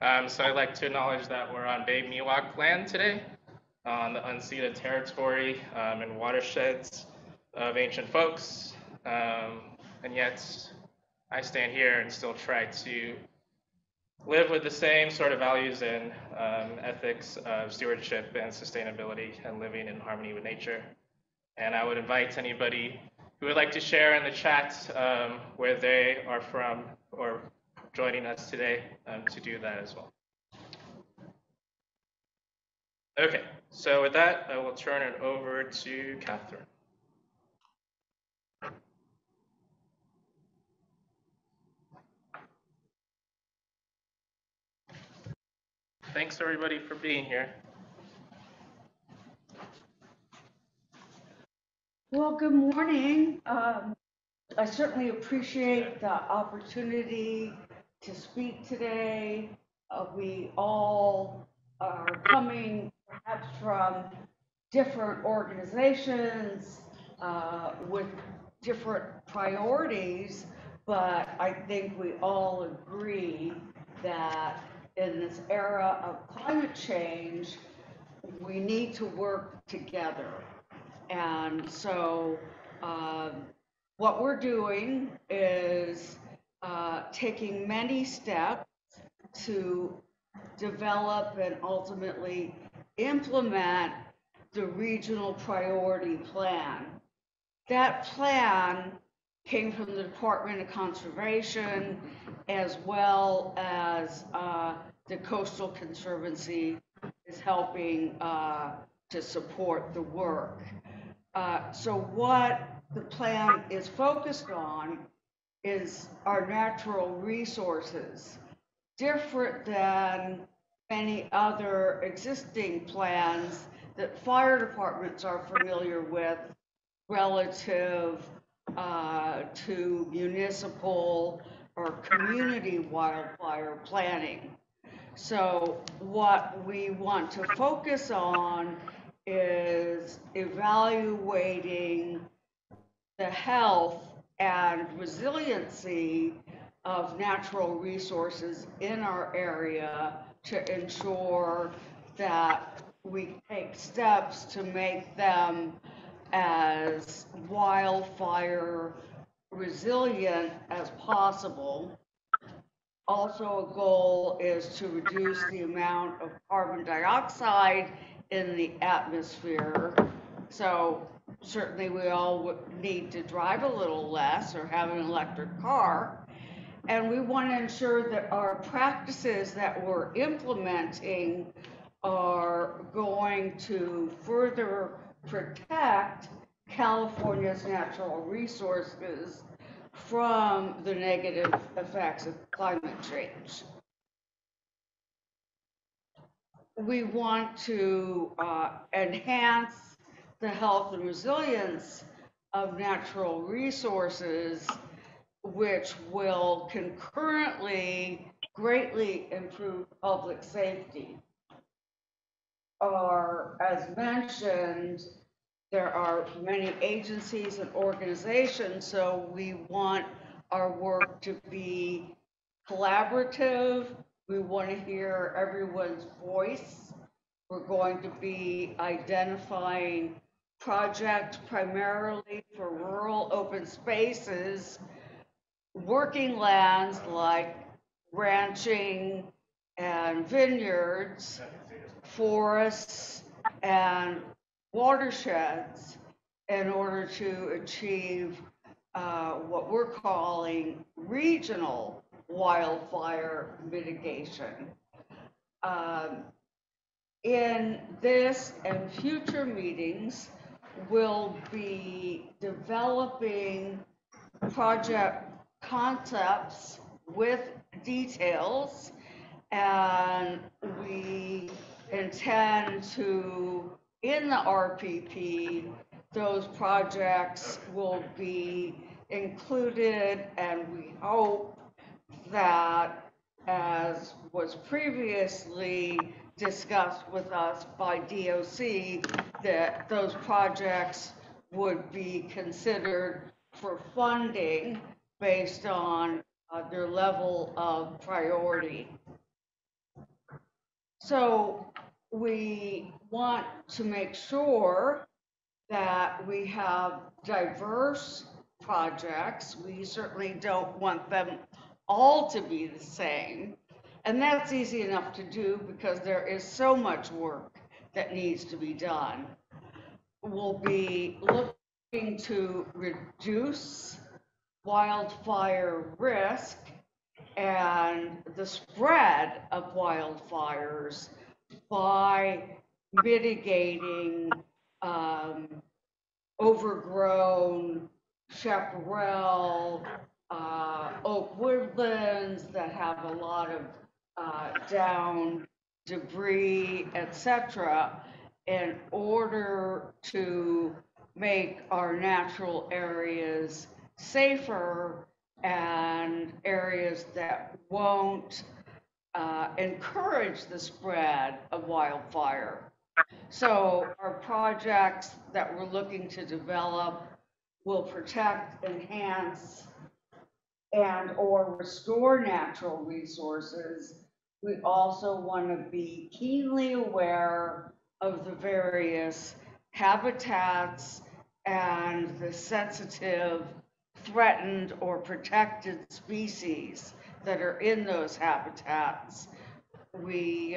So I'd like to acknowledge that we're on Bay Miwok land today, on the unceded territory and watersheds of ancient folks. And yet I stand here and still try to live with the same sort of values and ethics of stewardship and sustainability and living in harmony with nature. And I would invite anybody who would like to share in the chat where they are from or joining us today to do that as well. Okay, so with that, I will turn it over to Katheryn. Thanks everybody for being here. Well, good morning. I certainly appreciate the opportunity to speak today. We all are coming perhaps from different organizations with different priorities, but I think we all agree that in this era of climate change, we need to work together. And so what we're doing is taking many steps to develop and ultimately implement the regional priority plan. That plan came from the Department of Conservation as well as the Coastal Conservancy is helping to support the work. So what the plan is focused on is our natural resources, different than many other existing plans that fire departments are familiar with relative to municipal or community wildfire planning. So what we want to focus on is evaluating the health and resiliency of natural resources in our area to ensure that we take steps to make them as wildfire resilient as possible. Also, a goal is to reduce the amount of carbon dioxide in the atmosphere. So certainly we all need to drive a little less or have an electric car. And we want to ensure that our practices that we're implementing are going to further protect California's natural resources from the negative effects of climate change. We want to enhance the health and resilience of natural resources, which will concurrently greatly improve public safety. Or, as mentioned, there are many agencies and organizations, so we want our work to be collaborative. We want to hear everyone's voice. We're going to be identifying projects primarily for rural open spaces, working lands like ranching and vineyards, forests, and watersheds in order to achieve what we're calling regional wildfire mitigation. In this and future meetings, we'll be developing project concepts with details, and we intend to, in the RPP, those projects will be included, and we hope that, as was previously discussed with us by DOC, that those projects would be considered for funding based on their level of priority. So we want to make sure that we have diverse projects. We certainly don't want them all to be the same. And that's easy enough to do because there is so much work that needs to be done. We'll be looking to reduce wildfire risk and the spread of wildfires by mitigating overgrown chaparral, oak woodlands that have a lot of down debris, etc., in order to make our natural areas safer and areas that won't encourage the spread of wildfire. So our projects that we're looking to develop will protect, enhance, and or restore natural resources. We also want to be keenly aware of the various habitats and the sensitive, threatened, or protected species that are in those habitats. We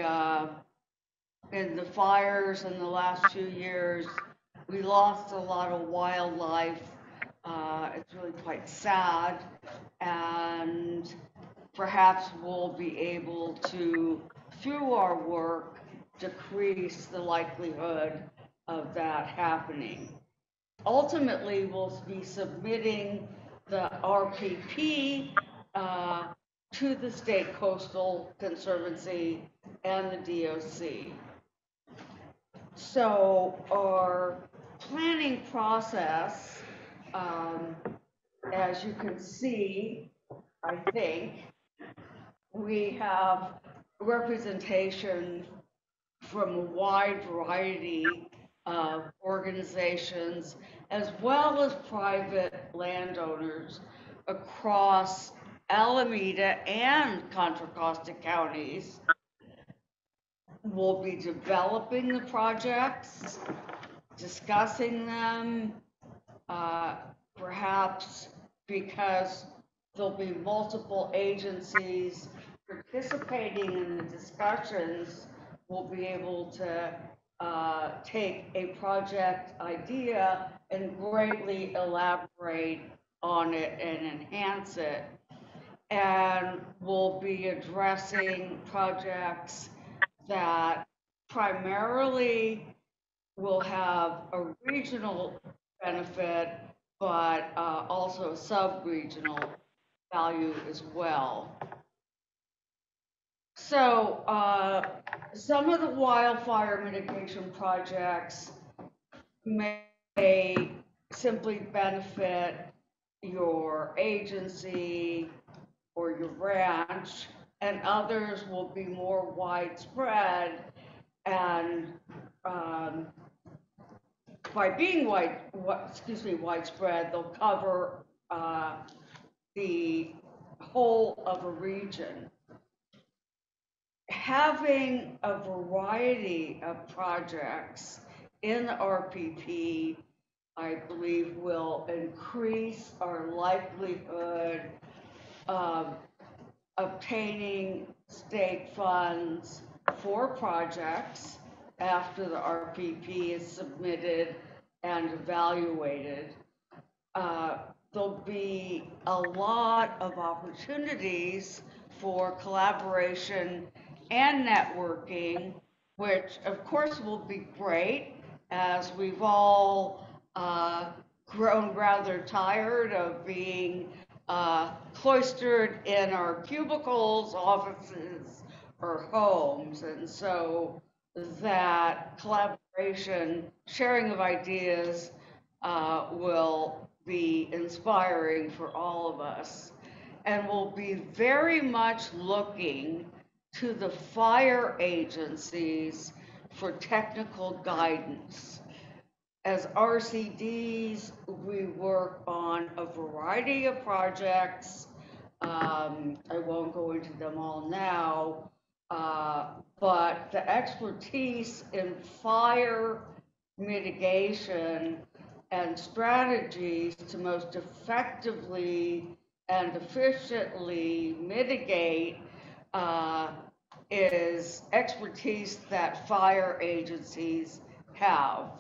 in the fires in the last few years, we lost a lot of wildlife. It's really quite sad. And perhaps we'll be able to, through our work, decrease the likelihood of that happening. Ultimately, we'll be submitting the RPP to the State Coastal Conservancy and the DOC. So our planning process, as you can see, I think, we have representation from a wide variety of organizations as well as private landowners across Alameda and Contra Costa counties. We'll be developing the projects, discussing them, perhaps because there'll be multiple agencies participating in the discussions, we'll be able to take a project idea and greatly elaborate on it and enhance it. And we'll be addressing projects that primarily will have a regional benefit, but also sub-regional value as well. So some of the wildfire mitigation projects may simply benefit your agency or your ranch, and others will be more widespread, and by being widespread, they'll cover the whole of a region. Having a variety of projects in the RPP, I believe, will increase our likelihood of obtaining state funds for projects after the RPP is submitted and evaluated. There'll be a lot of opportunities for collaboration and networking, which of course will be great, as we've all grown rather tired of being cloistered in our cubicles, offices, or homes. And so that collaboration, sharing of ideas will be inspiring for all of us. And we'll be very much looking to the fire agencies for technical guidance. As RCDs, we work on a variety of projects. I won't go into them all now, but the expertise in fire mitigation and strategies to most effectively and efficiently mitigate is expertise that fire agencies have.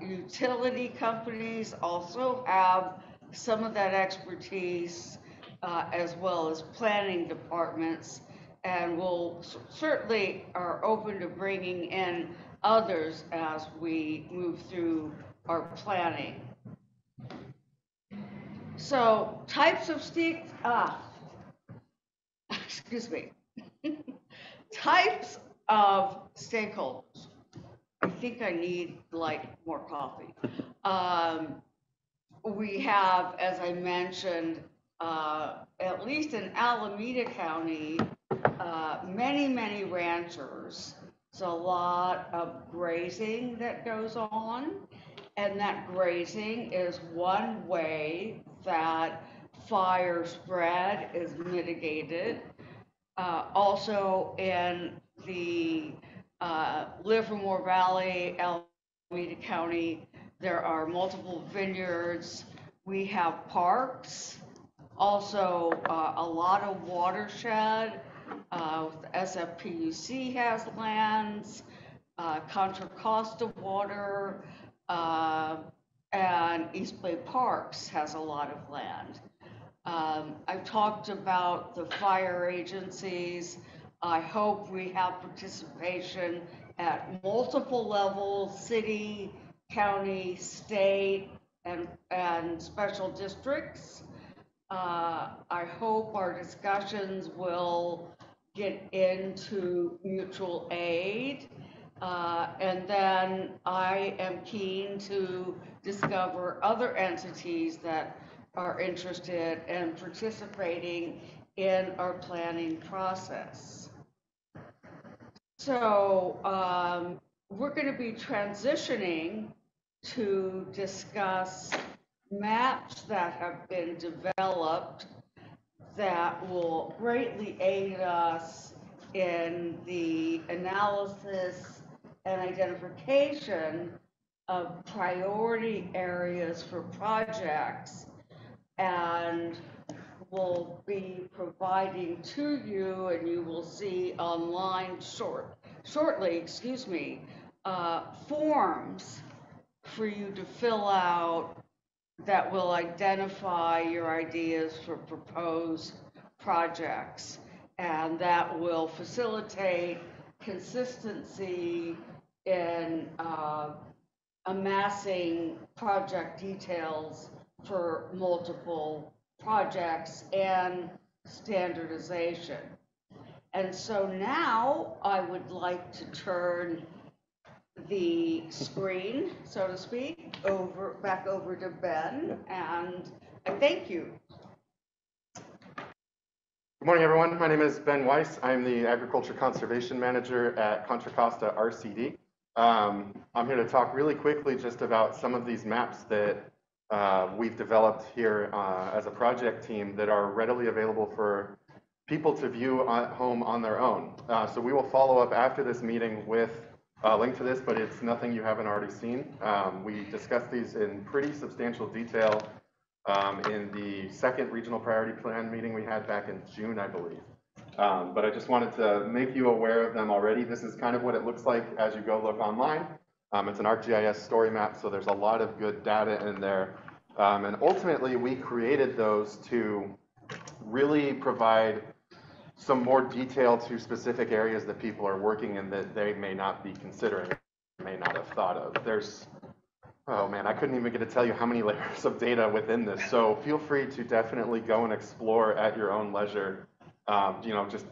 Utility companies also have some of that expertise, as well as planning departments, and we'll certainly are open to bringing in others as we move through our planning. So types of excuse me, types of stakeholders. I think I need like more coffee. We have, as I mentioned, at least in Alameda County, many ranchers. So a lot of grazing that goes on, and that grazing is one way that fire spread is mitigated. Also in the Livermore Valley, Alameda County, there are multiple vineyards. We have parks, also a lot of watershed. SFPUC has lands, Contra Costa Water, and East Bay Parks has a lot of land. I've talked about the fire agencies. I hope we have participation at multiple levels, city, county, state, and special districts. I hope our discussions will get into mutual aid. And then I am keen to discover other entities that are interested in participating in our planning process. So we're going to be transitioning to discuss maps that have been developed that will greatly aid us in the analysis and identification of priority areas for projects, and will be providing to you, and you will see online shortly, forms for you to fill out that will identify your ideas for proposed projects, and that will facilitate consistency in amassing project details for multiple projects and standardization. And so now I would like to turn the screen, so to speak, back over to Ben, and I thank you. Good morning, everyone. My name is Ben Weiss. I'm the Agriculture Conservation Manager at Contra Costa RCD. I'm here to talk really quickly just about some of these maps that we've developed here as a project team that are readily available for people to view at home on their own. So we will follow up after this meeting with a link to this, but it's nothing you haven't already seen. We discussed these in pretty substantial detail in the second regional priority plan meeting we had back in June, I believe. But I just wanted to make you aware of them already. This is kind of what it looks like as you go look online. It's an ArcGIS story map, so there's a lot of good data in there. And ultimately, we created those to really provide some more detail to specific areas that people are working in that they may not be considering, may not have thought of. There's, oh man, I couldn't even get to tell you how many layers of data within this. So feel free to definitely go and explore at your own leisure. Just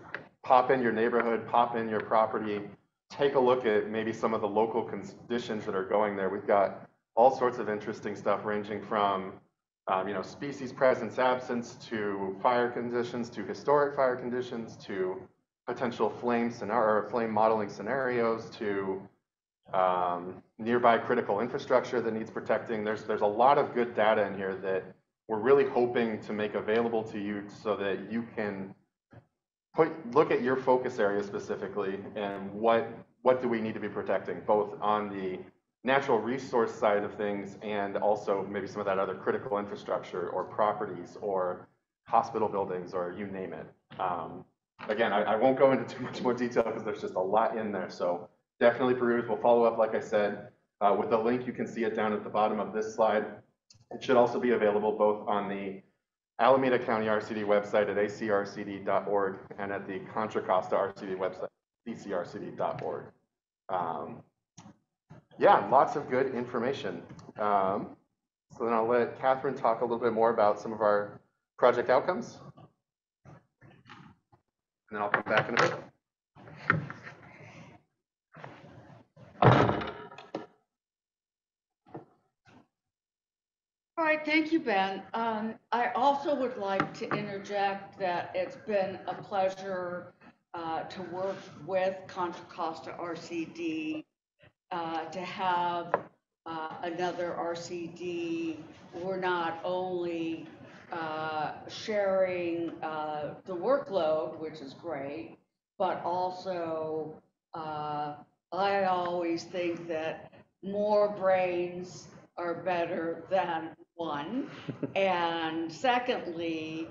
pop in your neighborhood, pop in your property, take a look at maybe some of the local conditions that are going there. We've got all sorts of interesting stuff ranging from species presence absence to fire conditions to historic fire conditions to potential flame modeling scenarios to nearby critical infrastructure that needs protecting. There's a lot of good data in here that we're really hoping to make available to you so that you can look at your focus area specifically and what do we need to be protecting, both on the natural resource side of things and also maybe some of that other critical infrastructure or properties or hospital buildings or you name it. Again, I won't go into too much more detail because there's just a lot in there. So definitely peruse. We'll follow up, like I said, with a link. You can see it down at the bottom of this slide. It should also be available both on the Alameda County RCD website at acrcd.org and at the Contra Costa RCD website, ccrcd.org. Yeah, lots of good information. So then I'll let Katheryn talk a little bit more about some of our project outcomes. And then I'll come back in a bit. All right, thank you, Ben. I also would like to interject that it's been a pleasure to work with Contra Costa RCD, to have another RCD. We're not only sharing the workload, which is great, but also I always think that more brains are better than one. And secondly,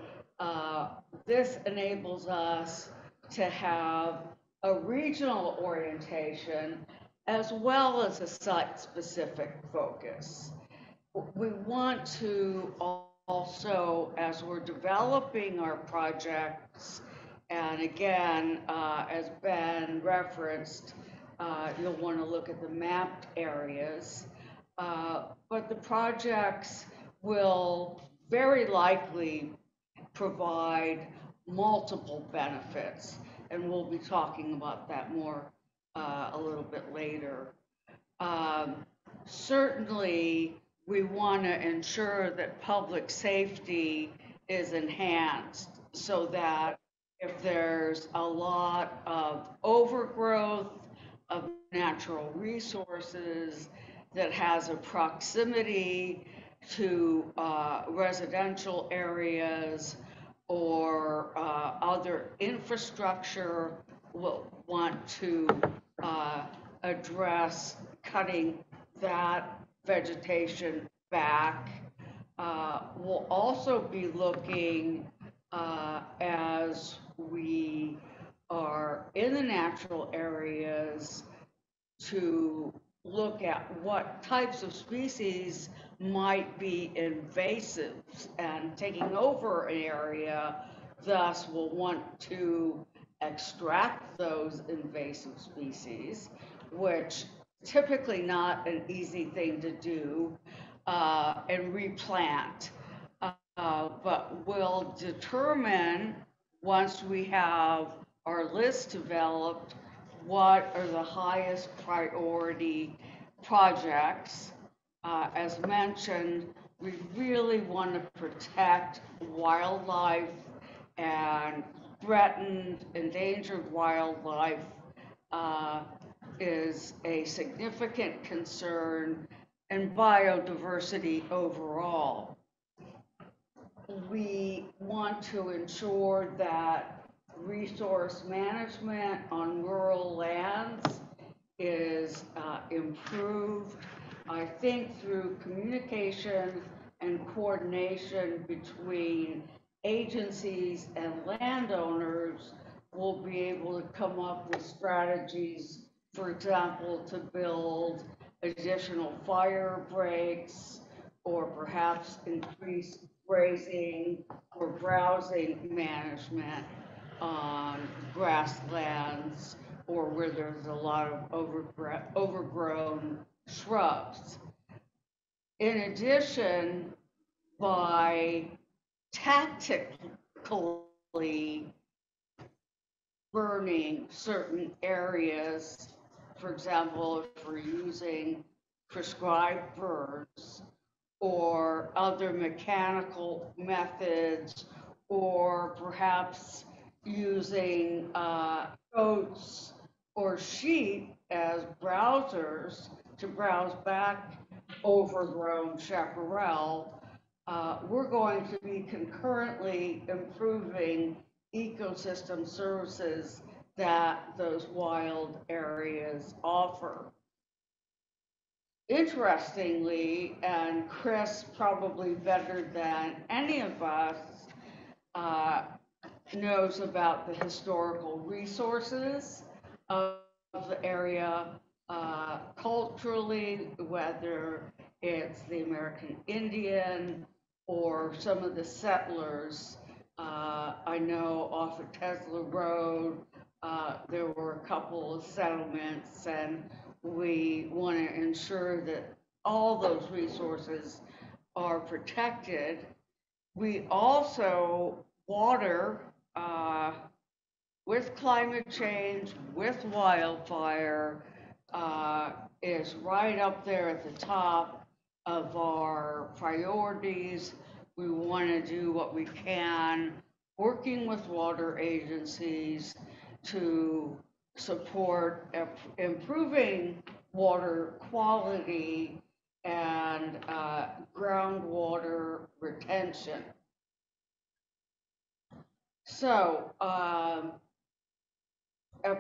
this enables us to have a regional orientation as well as a site-specific focus. We want to also, as we're developing our projects, and again, as Ben referenced, you'll want to look at the mapped areas, but the projects will very likely provide multiple benefits, and we'll be talking about that more a little bit later. Certainly, we want to ensure that public safety is enhanced so that if there's a lot of overgrowth of natural resources that has a proximity to residential areas or other infrastructure, we'll want to address cutting that vegetation back. We'll also be looking as we are in the natural areas to look at what types of species might be invasive and taking over an area. Thus, we'll want to extract those invasive species, which typically not an easy thing to do, and replant. But we'll determine, once we have our list developed, what are the highest priority projects. As mentioned, we really want to protect wildlife, and threatened, endangered wildlife is a significant concern, and biodiversity overall. We want to ensure that resource management on rural lands is improved, I think, through communication and coordination between agencies and landowners. We'll be able to come up with strategies, for example, to build additional fire breaks, or perhaps increase grazing or browsing management on grasslands or where there's a lot of overgrown shrubs. In addition, by tactically burning certain areas, for example, if we're using prescribed burns or other mechanical methods, or perhaps using goats or sheep as browsers to browse back overgrown chaparral, we're going to be concurrently improving ecosystem services that those wild areas offer. Interestingly, and Chris probably better than any of us knows about the historical resources of the area, culturally, whether it's the American Indian or some of the settlers. I know off of Tesla Road, there were a couple of settlements, and we want to ensure that all those resources are protected. We also, water, with climate change, with wildfire, is right up there at the top of our priorities. We want to do what we can, working with water agencies to support improving water quality and groundwater retention. So, a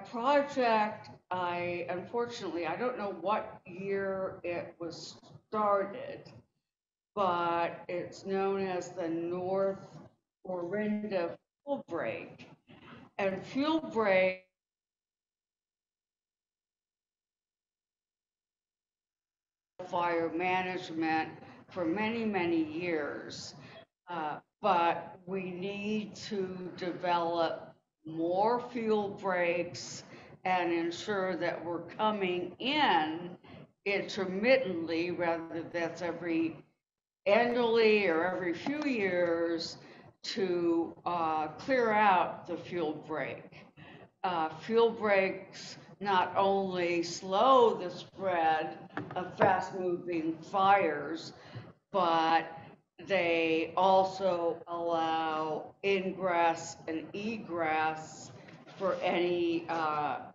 project, unfortunately, I don't know what year it was started, but it's known as the North Orinda Fuel Break. And fuel break fire management for many, many years. But we need to develop more fuel breaks and ensure that we're coming in intermittently, rather that's annually or every few years, to clear out the fuel break. Fuel breaks not only slow the spread of fast-moving fires, but they also allow ingress and egress for any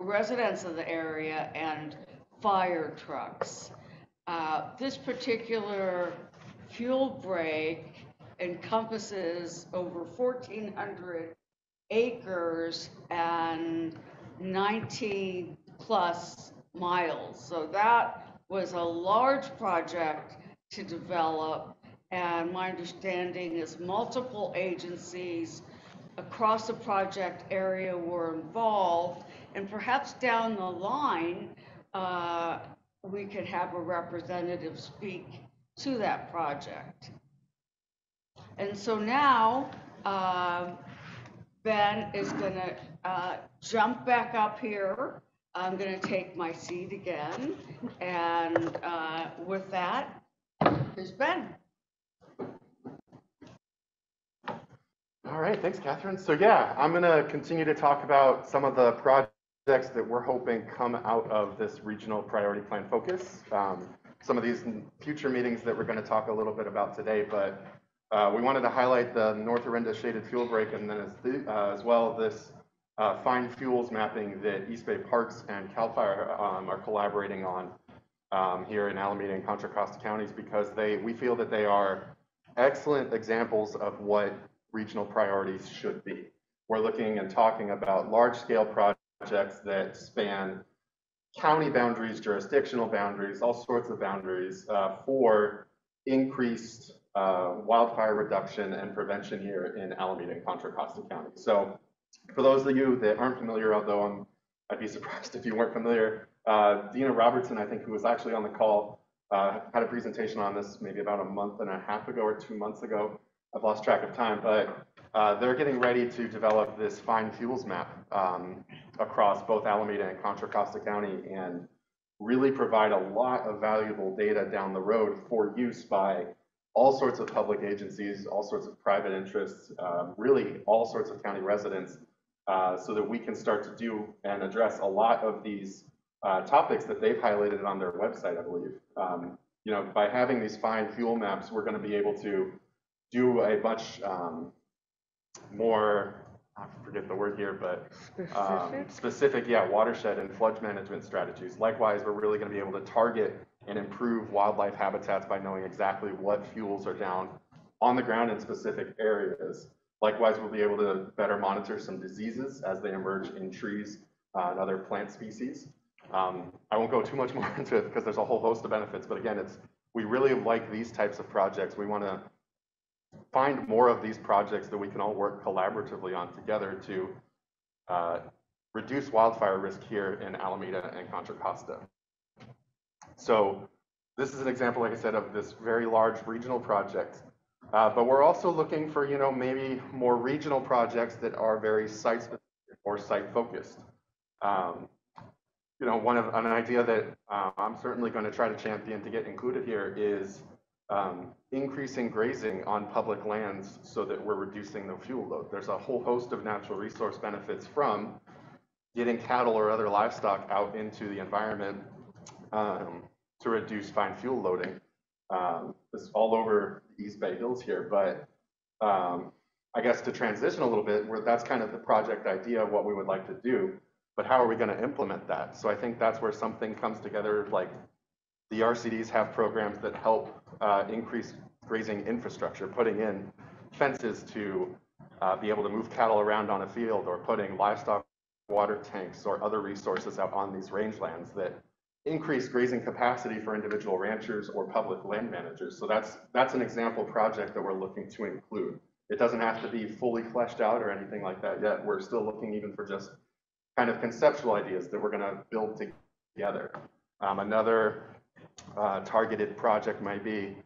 residents of the area and fire trucks. This particular fuel break encompasses over 1,400 acres and 19 plus miles. So that was a large project to develop, and my understanding is multiple agencies across the project area were involved, and perhaps down the line we could have a representative speak to that project. And so now Ben is going to jump back up here. I'm going to take my seat again. And with that, here's Ben. All right, thanks, Katheryn. So yeah, I'm going to continue to talk about some of the projects that we're hoping come out of this regional priority plan focus. Some of these future meetings that we're going to talk a little bit about today, but we wanted to highlight the North Orinda shaded fuel break, and then as well this fine fuels mapping that East Bay Parks and CAL FIRE are collaborating on here in Alameda and Contra Costa counties, because we feel that they are excellent examples of what regional priorities should be. We're looking and talking about large-scale projects that span county boundaries, jurisdictional boundaries, all sorts of boundaries for increased wildfire reduction and prevention here in Alameda and Contra Costa County. So for those of you that aren't familiar, although I'd be surprised if you weren't familiar, Dina Robertson, I think, who was actually on the call, had a presentation on this maybe about a month and a half ago or 2 months ago. I've lost track of time, but they're getting ready to develop this fine fuels map across both Alameda and Contra Costa County, and really provide a lot of valuable data down the road for use by all sorts of public agencies, all sorts of private interests, really all sorts of county residents, so that we can start to do and address a lot of these topics that they've highlighted on their website, I believe. You know, by having these fine fuel maps, we're going to be able to do a much more, I forget the word here, but specific, yeah, watershed and flood management strategies. Likewise, we're really going to be able to target and improve wildlife habitats by knowing exactly what fuels are down on the ground in specific areas. Likewise, we'll be able to better monitor some diseases as they emerge in trees and other plant species. I won't go too much more into it because there's a whole host of benefits, but again, we really like these types of projects. We want to find more of these projects that we can all work collaboratively on together to reduce wildfire risk here in Alameda and Contra Costa. So this is an example, like I said, of this very large regional project. But we're also looking for, maybe more regional projects that are very site-specific or site-focused. An idea that I'm certainly going to try to champion to get included here is increasing grazing on public lands so that we're reducing the fuel load. There's a whole host of natural resource benefits from getting cattle or other livestock out into the environment to reduce fine fuel loading. It's all over the East Bay Hills here, but I guess to transition a little bit, that's kind of the project idea of what we would like to do, but how are we going to implement that? So I think that's where something comes together, like the RCDs have programs that help increase grazing infrastructure, putting in fences to be able to move cattle around on a field, or putting livestock water tanks or other resources out on these rangelands that increase grazing capacity for individual ranchers or public land managers. So that's an example project that we're looking to include. It doesn't have to be fully fleshed out or anything like that yet. We're still looking even for just kind of conceptual ideas that we're going to build together. Another targeted project might be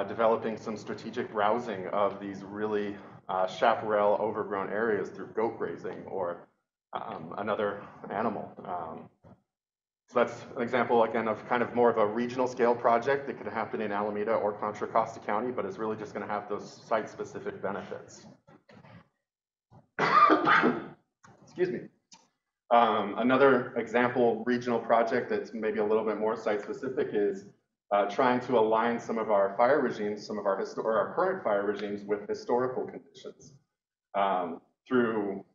developing some strategic browsing of these really chaparral overgrown areas through goat grazing or another animal. So that's an example, again, of kind of more of a regional scale project that could happen in Alameda or Contra Costa County, but is really just going to have those site-specific benefits. Excuse me. Another example regional project that's maybe a little bit more site-specific is trying to align some of our fire regimes, our current fire regimes with historical conditions through,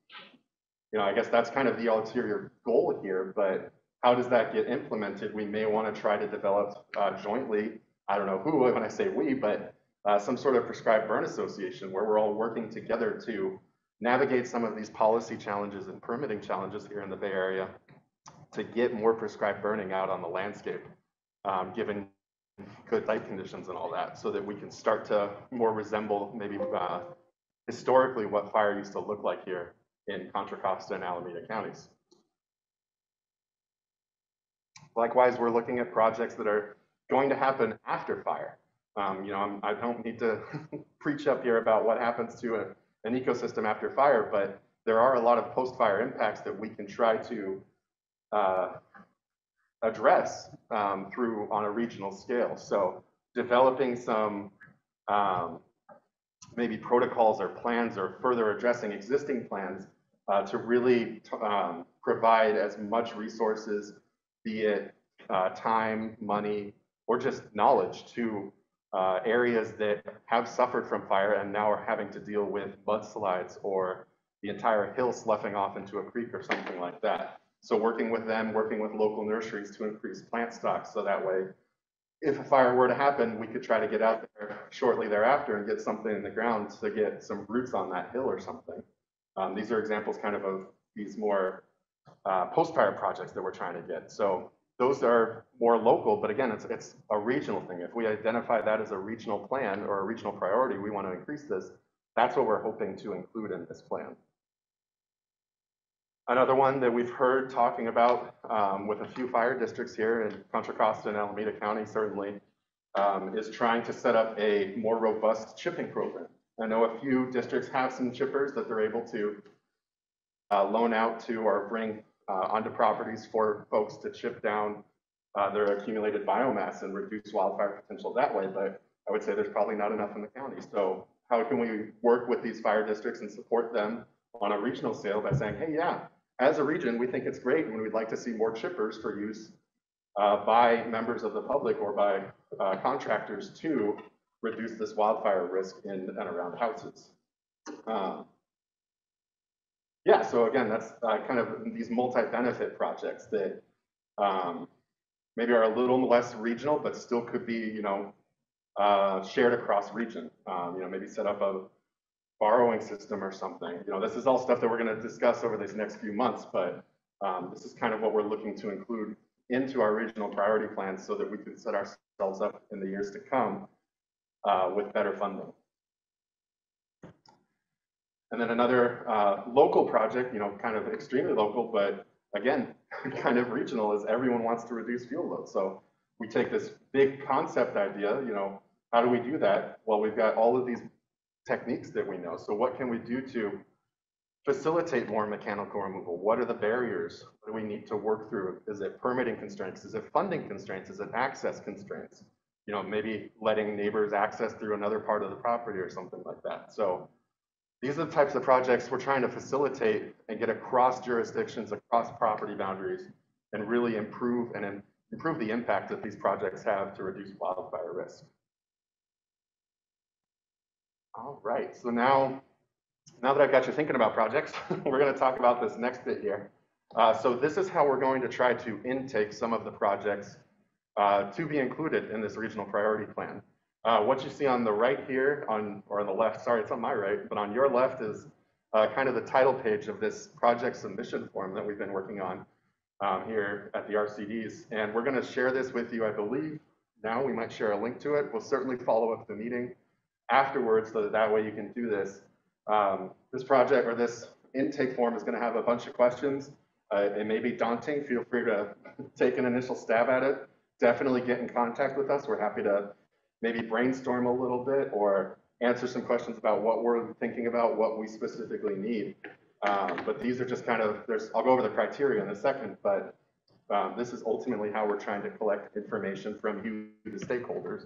I guess that's kind of the ulterior goal here, but how does that get implemented? We may want to try to develop jointly, I don't know who when I say we, but some sort of prescribed burn association where we're all working together to navigate some of these policy challenges and permitting challenges here in the Bay Area to get more prescribed burning out on the landscape, given good light conditions and all that, so that we can start to more resemble maybe historically what fire used to look like here in Contra Costa and Alameda counties. Likewise, we're looking at projects that are going to happen after fire. I don't need to preach up here about what happens to an ecosystem after fire, but there are a lot of post-fire impacts that we can try to address on a regional scale. So developing some maybe protocols or plans, or further addressing existing plans to really provide as much resources, be it time, money, or just knowledge to areas that have suffered from fire and now are having to deal with mudslides or the entire hill sloughing off into a creek or something like that. So working with them, working with local nurseries to increase plant stocks, so that way, if a fire were to happen, we could try to get out there shortly thereafter and get something in the ground to get some roots on that hill or something. These are examples kind of these more post-fire projects that we're trying to get. So those are more local, but again, it's a regional thing. If we identify that as a regional plan or a regional priority, we want to increase this. That's what we're hoping to include in this plan. Another one that we've heard talking about with a few fire districts here in Contra Costa and Alameda County, certainly, is trying to set up a more robust chipping program. I know a few districts have some chippers that they're able to loan out to or bring onto properties for folks to chip down their accumulated biomass and reduce wildfire potential that way, but I would say there's probably not enough in the county. So how can we work with these fire districts and support them on a regional scale by saying, hey, yeah, as a region, we think it's great and we'd like to see more chippers for use by members of the public or by contractors to reduce this wildfire risk in and around houses. Yeah, so again, that's kind of these multi-benefit projects that maybe are a little less regional, but still could be, shared across region. Maybe set up a borrowing system or something. You know, this is all stuff that we're going to discuss over these next few months, but this is kind of what we're looking to include into our regional priority plans so that we can set ourselves up in the years to come with better funding. And then another local project, you know, kind of extremely local, but again, kind of regional, is everyone wants to reduce fuel load. So we take this big concept idea, you know, how do we do that? Well, we've got all of these techniques that we know. So what can we do to facilitate more mechanical removal? What are the barriers? What do we need to work through? Is it permitting constraints? Is it funding constraints? Is it access constraints? You know, maybe letting neighbors access through another part of the property or something like that. So these are the types of projects we're trying to facilitate and get across jurisdictions, across property boundaries, and really improve the impact that these projects have to reduce wildfire risk. All right, so now that I've got you thinking about projects, we're going to talk about this next bit here. So this is how we're going to try to intake some of the projects to be included in this regional priority plan. What you see on the right here, or on the left, sorry, it's on my right, but on your left is kind of the title page of this project submission form that we've been working on here at the RCDs. And we're going to share this with you, I believe. Now we might share a link to it. We'll certainly follow up the meeting afterwards so that way you can do this. This project or this intake form is going to have a bunch of questions. It may be daunting. Feel free to take an initial stab at it. Definitely get in contact with us. We're happy to maybe brainstorm a little bit or answer some questions about what we're thinking about, what we specifically need. But these are just kind of, I'll go over the criteria in a second, but this is ultimately how we're trying to collect information from you, the stakeholders,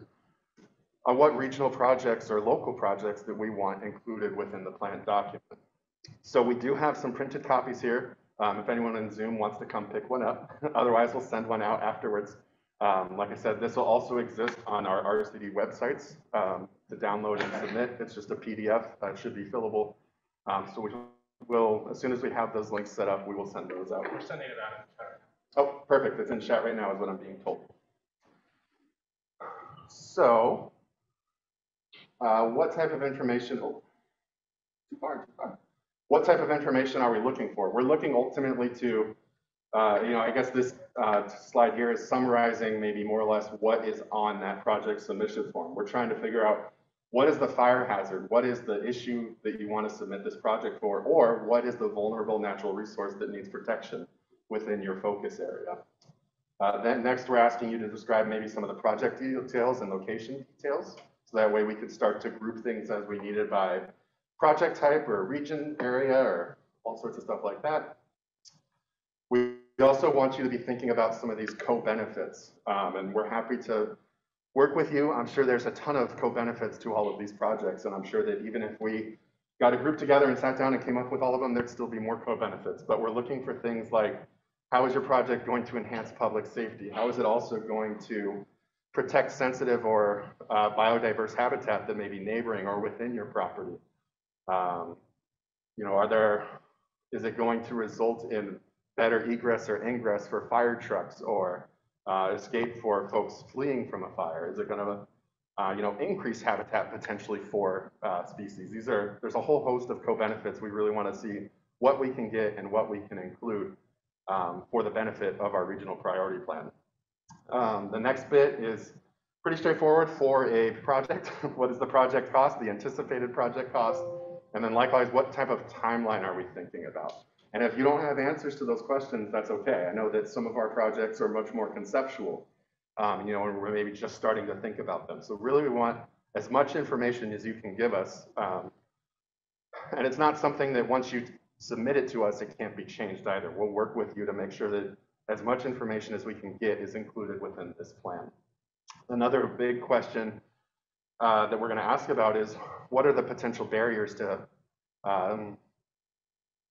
on what regional projects or local projects that we want included within the plan document. So we do have some printed copies here. If anyone in Zoom wants to come pick one up, otherwise we'll send one out afterwards. Like I said, this will also exist on our RCD websites to download and submit. It's just a PDF. It should be fillable. So we will, as soon as we have those links set up, we will send those out. We're sending it out in chat. Oh, perfect. It's in chat right now is what I'm being told. So what type of information, too far. What type of information are we looking for? We're looking ultimately to, I guess this slide here is summarizing maybe more or less what is on that project submission form. We're trying to figure out what is the fire hazard, what is the issue that you want to submit this project for, or what is the vulnerable natural resource that needs protection within your focus area. Then next, we're asking you to describe maybe some of the project details and location details. So that way we could start to group things as we needed by project type or region, area, or all sorts of stuff like that. We also want you to be thinking about some of these co-benefits, and we're happy to work with you. I'm sure there's a ton of co-benefits to all of these projects, and I'm sure that even if we got a group together and sat down and came up with all of them, there'd still be more co-benefits. But we're looking for things like, how is your project going to enhance public safety? How is it also going to protect sensitive or biodiverse habitat that may be neighboring or within your property? Is it going to result in better egress or ingress for fire trucks or escape for folks fleeing from a fire? Is it going to, increase habitat potentially for species? There's a whole host of co-benefits. We really want to see what we can get and what we can include for the benefit of our regional priority plan. The next bit is pretty straightforward for a project. What is the project cost, the anticipated project cost? And then likewise, what type of timeline are we thinking about? And if you don't have answers to those questions, that's okay. I know that some of our projects are much more conceptual, and we're maybe just starting to think about them. So really we want as much information as you can give us. And it's not something that once you submit it to us, it can't be changed either. We'll work with you to make sure that as much information as we can get is included within this plan. Another big question that we're going to ask about is, what are the potential barriers to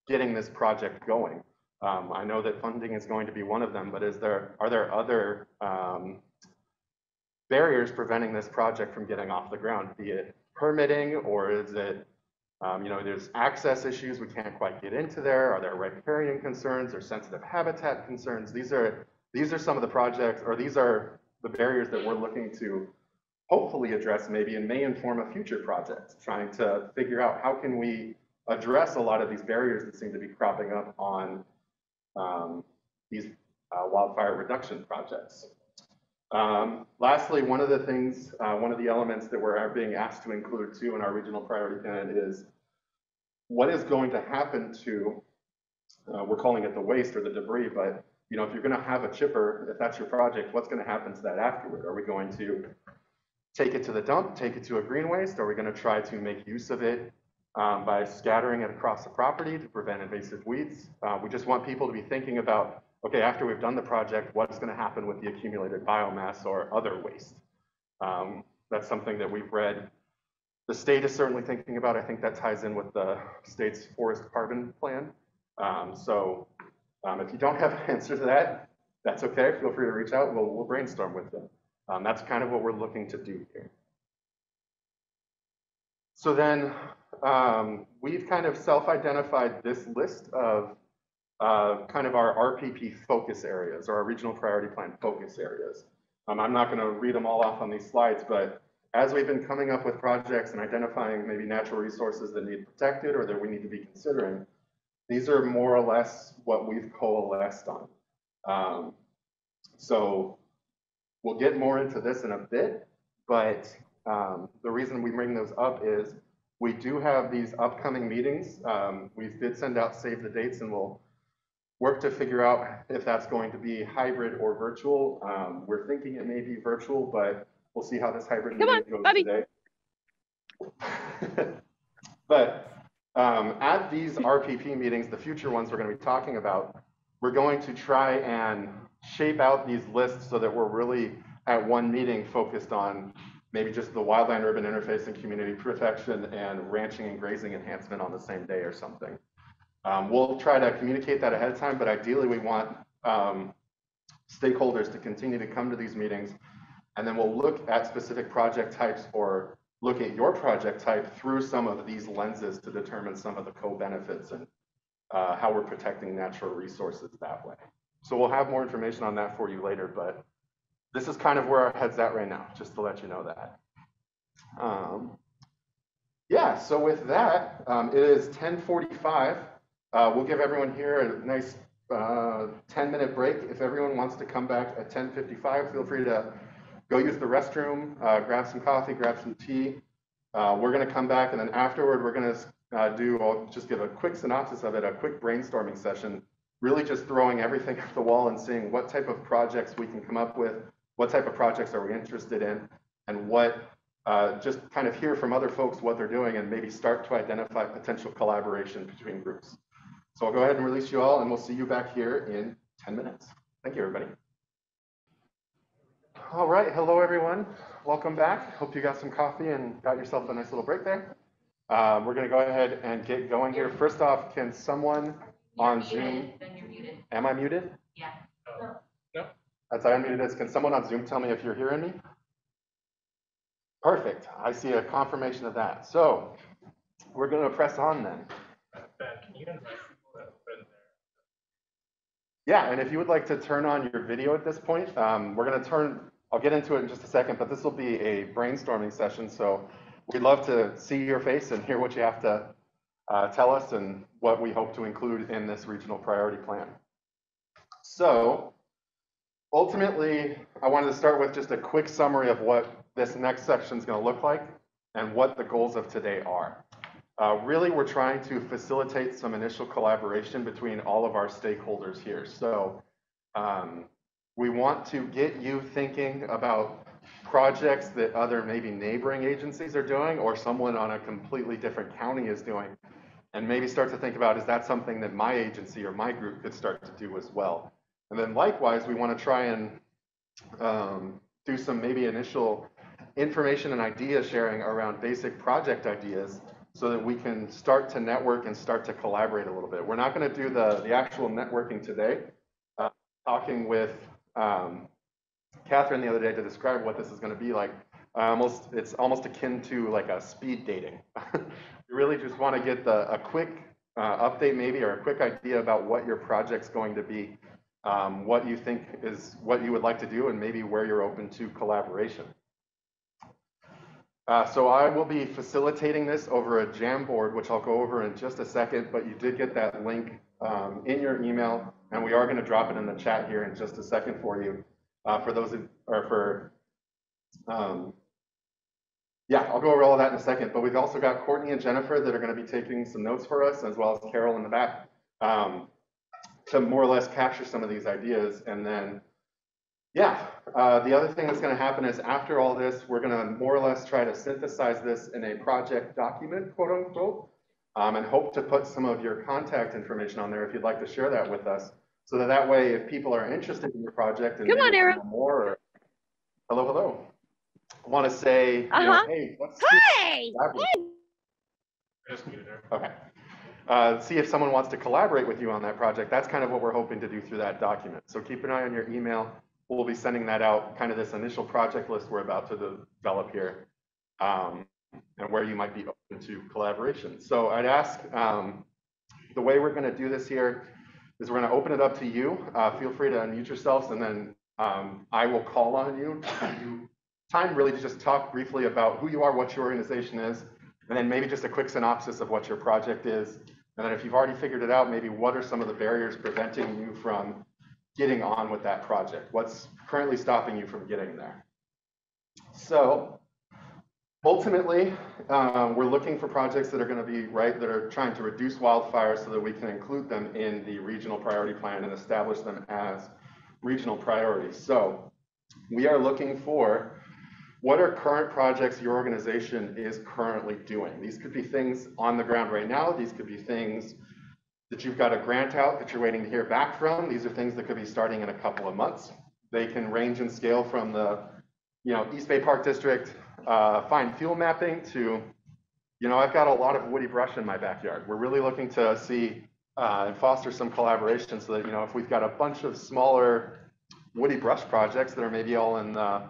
getting this project going? I know that funding is going to be one of them, but are there other barriers preventing this project from getting off the ground, be it permitting, or is it, there's access issues, we can't quite get into there? Are there riparian concerns or sensitive habitat concerns? These are some of the projects, or these are the barriers that we're looking to hopefully address maybe and may inform a future project, trying to figure out how can we address a lot of these barriers that seem to be cropping up on these wildfire reduction projects. Lastly, one of the things, one of the elements that we're being asked to include too in our regional priority plan is what is going to happen to, we're calling it the waste or the debris, but you know, if you're going to have a chipper, if that's your project, what's going to happen to that afterward? Are we going to take it to the dump, take it to a green waste? Are we going to try to make use of it by scattering it across the property to prevent invasive weeds? We just want people to be thinking about, okay, after we've done the project, what's going to happen with the accumulated biomass or other waste? That's something that we've read. The state is certainly thinking about. I think that ties in with the state's forest carbon plan. If you don't have an answer to that, that's okay. Feel free to reach out. We'll brainstorm with them. That's kind of what we're looking to do here. So then we've kind of self-identified this list of kind of our RPP focus areas, or our regional priority plan focus areas. I'm not going to read them all off on these slides, but as we've been coming up with projects and identifying maybe natural resources that need protected or that we need to be considering, these are more or less what we've coalesced on. So we'll get more into this in a bit, but the reason we bring those up is we do have these upcoming meetings. We did send out save the dates, and we'll work to figure out if that's going to be hybrid or virtual. We're thinking it may be virtual, but we'll see how this hybrid meeting goes today. But at these RPP meetings, the future ones we're going to be talking about, we're going to try and shape out these lists so that we're really at one meeting focused on maybe just the wildland-urban interface and community protection and ranching and grazing enhancement on the same day or something. We'll try to communicate that ahead of time, but ideally we want stakeholders to continue to come to these meetings, and then we'll look at specific project types or look at your project type through some of these lenses to determine some of the co-benefits and how we're protecting natural resources that way. So we'll have more information on that for you later, but this is kind of where our head's at right now, just to let you know that. Yeah, so with that, it is 10:45. We'll give everyone here a nice 10-minute break. If everyone wants to come back at 10:55, feel free to go use the restroom, grab some coffee, grab some tea. We're going to come back, and then afterward, we're going to I'll just give a quick synopsis of it, a quick brainstorming session, really just throwing everything at the wall and seeing what type of projects we can come up with, what type of projects are we interested in, and what, just kind of hear from other folks what they're doing and maybe start to identify potential collaboration between groups. So I'll go ahead and release you all, and we'll see you back here in 10 minutes. Thank you, everybody. All right, hello, everyone. Welcome back. Hope you got some coffee and got yourself a nice little break there. We're going to go ahead and get going here. First off, can someone on Zoom? Then you're muted. Am I muted? Yeah. No. As I unmuted this, can someone on Zoom tell me if you're hearing me? Perfect. I see a confirmation of that. So we're going to press on then. Ben, can you invite people that have been there? Yeah, and if you would like to turn on your video at this point, we're going to I'll get into it in just a second, but this will be a brainstorming session. So we'd love to see your face and hear what you have to tell us and what we hope to include in this regional priority plan. So ultimately, I wanted to start with just a quick summary of what this next section is going to look like and what the goals of today are. Really, we're trying to facilitate some initial collaboration between all of our stakeholders here. So we want to get you thinking about projects that other maybe neighboring agencies are doing or someone on a completely different county is doing, and maybe start to think about, is that something that my agency or my group could start to do as well? And then likewise, we want to try and do some maybe initial information and idea sharing around basic project ideas so that we can start to network and start to collaborate a little bit. We're not going to do the actual networking today. Talking with Katheryn the other day to describe what this is going to be like, it's almost akin to like a speed dating. You really just want to get a quick update maybe, or a quick idea about what your project's going to be, what you think is what you would like to do, and maybe where you're open to collaboration. So I will be facilitating this over a Jamboard, which I'll go over in just a second, but you did get that link in your email, and we are going to drop it in the chat here in just a second for you. For those who, or for, yeah, I'll go over all of that in a second, but we've also got Courtney and Jennifer that are going to be taking some notes for us, as well as Carol in the back, to more or less capture some of these ideas. And then, yeah, the other thing that's going to happen is after all this, we're going to more or less try to synthesize this in a project document, quote unquote, and hope to put some of your contact information on there if you'd like to share that with us. So that way, if people are interested in your project and maybe know more, or, hello, want to say, you know, hey, what's okay. See if someone wants to collaborate with you on that project. That's kind of what we're hoping to do through that document. So keep an eye on your email. We'll be sending that out, kind of this initial project list we're about to develop here, and where you might be open to collaboration. So I'd ask, the way we're going to do this here is we're going to open it up to you. Feel free to unmute yourselves, and then I will call on you to give you time really to just talk briefly about who you are, what your organization is, and then maybe just a quick synopsis of what your project is. And then if you've already figured it out, maybe what are some of the barriers preventing you from getting on with that project? What's currently stopping you from getting there? So ultimately, we're looking for projects that are going to be that are trying to reduce wildfires so that we can include them in the regional priority plan and establish them as regional priorities. So we are looking for what are current projects your organization is currently doing. These could be things on the ground right now. These could be things that you've got a grant out that you're waiting to hear back from. These are things that could be starting in a couple of months. They can range in scale from the, East Bay Park District fine fuel mapping to, I've got a lot of woody brush in my backyard. We're really looking to see and foster some collaboration so that, if we've got a bunch of smaller woody brush projects that are maybe all in the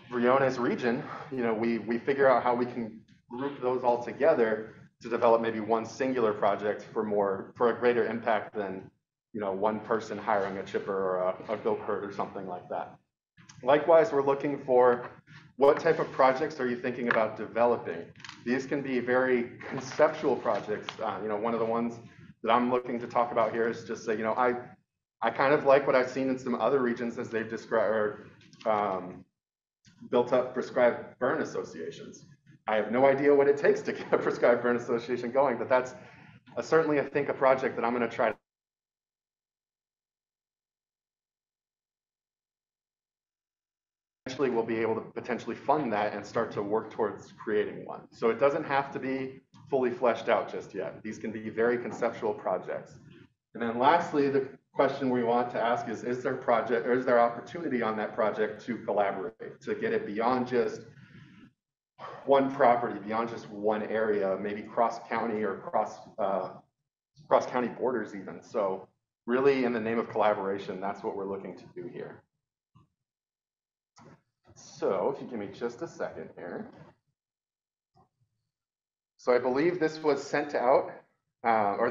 Briones region, we figure out how we can group those all together to develop maybe one singular project for a greater impact than, one person hiring a chipper or a goat herd or something like that. Likewise, we're looking for what type of projects are you thinking about developing? These can be very conceptual projects. One of the ones that I'm looking to talk about here is just say, I kind of like what I've seen in some other regions as they've described or built up prescribed burn associations. I have no idea what it takes to get a prescribed burn association going, but that's certainly, I think, a project that I'm going to try to eventually we'll be able to potentially fund that and start to work towards creating one. So it doesn't have to be fully fleshed out just yet. These can be very conceptual projects. And then lastly, the question we want to ask is there opportunity on that project to collaborate, to get it beyond just one property, beyond just one area, maybe cross-county or cross-county borders even. So really, in the name of collaboration, that's what we're looking to do here. So if you give me just a second here. So I believe this was sent out,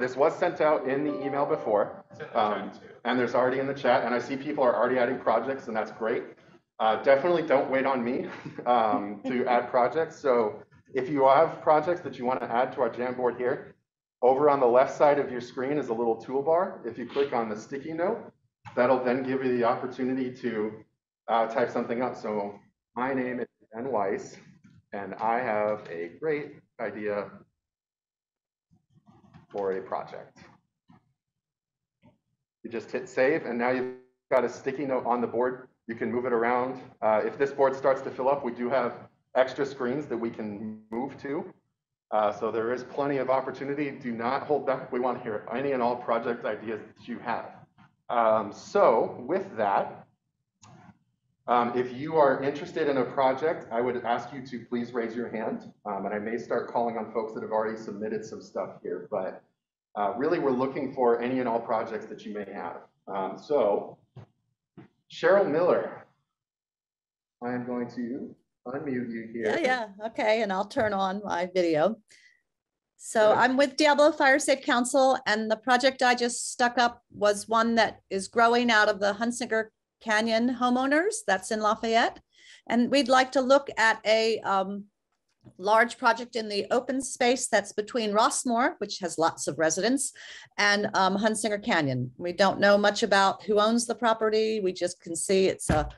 this was sent out in the email before. And there's already in the chat, and I see people are already adding projects, and that's great. Definitely don't wait on me to add projects. So if you have projects that you want to add to our Jamboard here, over on the left side of your screen is a little toolbar. If you click on the sticky note, that'll then give you the opportunity to type something up. So my name is Ben Weiss, and I have a great idea for a project. You just hit save, and now you've got a sticky note on the board. You can move it around. If this board starts to fill up, we do have extra screens that we can move to. So there is plenty of opportunity. Do not hold back. We want to hear any and all project ideas that you have. So with that, if you are interested in a project, I would ask you to please raise your hand. And I may start calling on folks that have already submitted some stuff here. But really, we're looking for any and all projects that you may have. So Cheryl Miller, I am going to unmute you here. Yeah, okay, and I'll turn on my video. So I'm with Diablo Fire Safe Council, and the project I just stuck up was one that is growing out of the Hunsinger Canyon homeowners. That's in Lafayette. And we'd like to look at a large project in the open space that's between Rossmore, which has lots of residents, and Hunsinger Canyon. We don't know much about who owns the property. We just can see it's a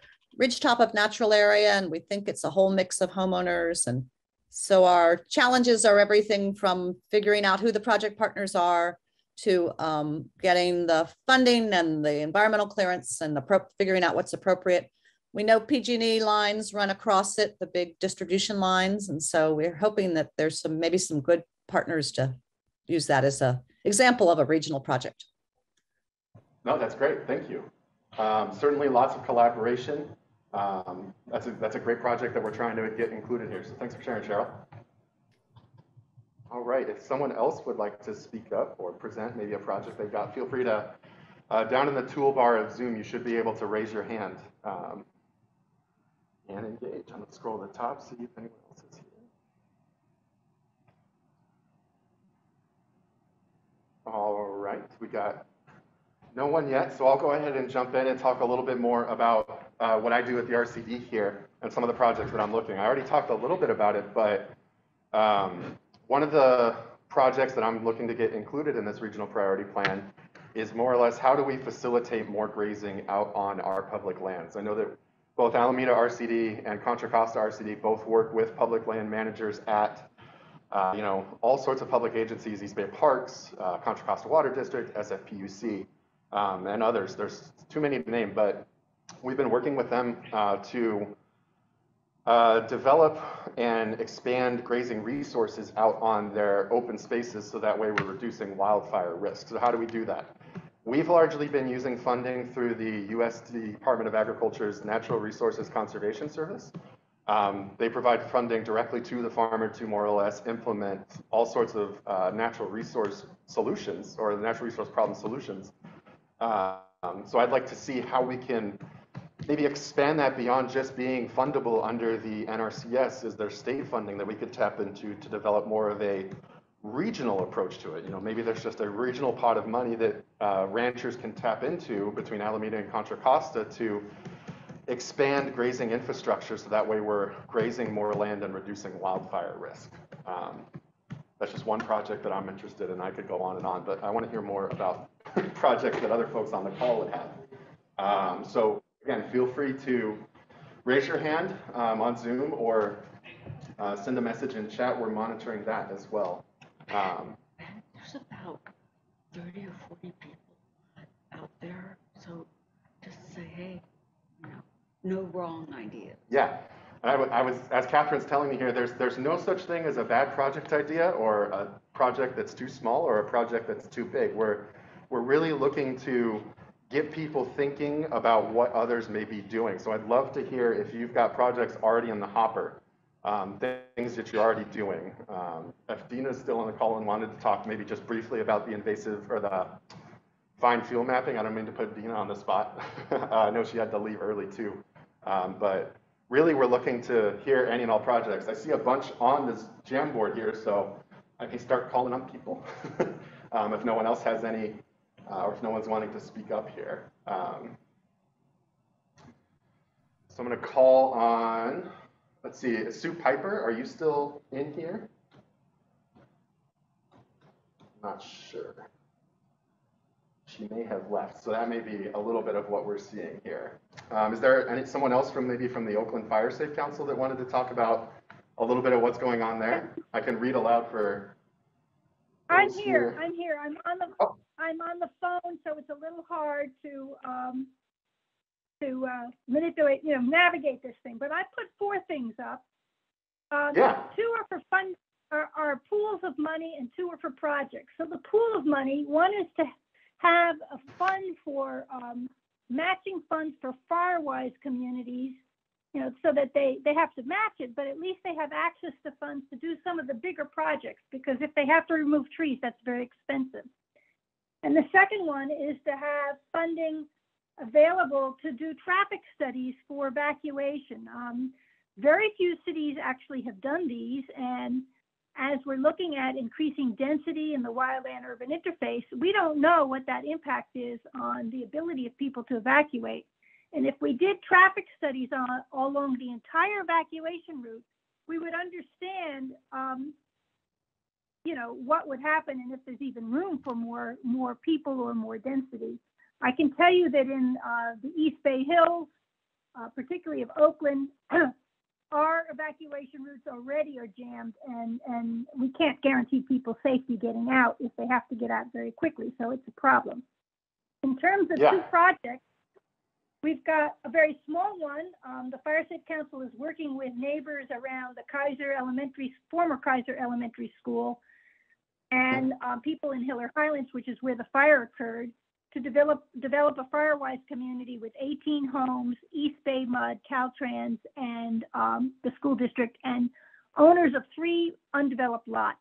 ridgetop of natural area, and we think it's a whole mix of homeowners. And so our challenges are everything from figuring out who the project partners are to getting the funding and the environmental clearance and figuring out what's appropriate. We know PG&E lines run across it, the big distribution lines. And so we're hoping that there's maybe some good partners to use that as an example of a regional project. No, that's great. Thank you. Certainly lots of collaboration. That's a great project that we're trying to get included here. So thanks for sharing, Cheryl. All right, if someone else would like to speak up or present maybe a project they've got, feel free to, down in the toolbar of Zoom, you should be able to raise your hand and engage. I'm gonna scroll to the top, see if anyone else is here. All right, we got no one yet, so I'll go ahead and jump in and talk a little bit more about what I do at the RCD here and some of the projects that I'm looking. I already talked a little bit about it, but one of the projects that I'm looking to get included in this regional priority plan is more or less how do we facilitate more grazing out on our public lands. I know that both Alameda RCD and Contra Costa RCD both work with public land managers at all sorts of public agencies, East Bay Parks, Contra Costa Water District, SFPUC, and others. There's too many to name, but we've been working with them to develop and expand grazing resources out on their open spaces so that way we're reducing wildfire risk. So how do we do that? We've largely been using funding through the U.S. Department of Agriculture's Natural Resources Conservation Service. They provide funding directly to the farmer to more or less implement all sorts of natural resource solutions or natural resource problem solutions. So I'd like to see how we can maybe expand that beyond just being fundable under the NRCS. Is there state funding that we could tap into to develop more of a regional approach to it? Maybe there's just a regional pot of money that ranchers can tap into between Alameda and Contra Costa to expand grazing infrastructure so that way we're grazing more land and reducing wildfire risk. That's just one project that I'm interested in. I could go on and on, but I want to hear more about projects that other folks on the call would have. So again, feel free to raise your hand on Zoom or send a message in chat. We're monitoring that as well. There's about 30 or 40 people out there, so just say, hey, no wrong idea. Yeah, I was, as Katheryn's telling me here, there's no such thing as a bad project idea or a project that's too small or a project that's too big. We're really looking to get people thinking about what others may be doing. So I'd love to hear if you've got projects already in the hopper, things that you're already doing. If Dina's still on the call and wanted to talk maybe just briefly about the invasive or the fine fuel mapping, I don't mean to put Dina on the spot. I know she had to leave early too. But really we're looking to hear any and all projects. I see a bunch on this jam board here, so I can start calling up people if no one else has any, or if no one's wanting to speak up here. So I'm gonna call on, let's see, Sue Piper, are you still in here? Not sure. She may have left, so that may be a little bit of what we're seeing here. Is there someone else from maybe from the Oakland Fire Safe Council that wanted to talk about a little bit of what's going on there? I can read aloud for. I'm here. I'm on the phone, so it's a little hard to manipulate, navigate this thing. But I put 4 things up. Yeah. 2 are for fund, are pools of money, and 2 are for projects. So the pool of money, one is to have a fund for matching funds for fire-wise communities, so that they have to match it, but at least they have access to funds to do some of the bigger projects, because if they have to remove trees, that's very expensive. And the second one is to have funding available to do traffic studies for evacuation. Very few cities actually have done these, and as we're looking at increasing density in the wildland-urban interface, we don't know what that impact is on the ability of people to evacuate. And if we did traffic studies all along the entire evacuation route, we would understand, you know, what would happen and if there's even room for more people or more density. I can tell you that in the East Bay Hills, particularly of Oakland, our evacuation routes already are jammed, and we can't guarantee people safety getting out if they have to get out very quickly. So it's a problem. In terms of two projects, we've got a very small one. The Fire Safe Council is working with neighbors around the former Kaiser Elementary School, and people in Hiller Highlands, which is where the fire occurred, to develop a Firewise community with 18 homes, East Bay Mud, Caltrans, and the school district, and owners of 3 undeveloped lots.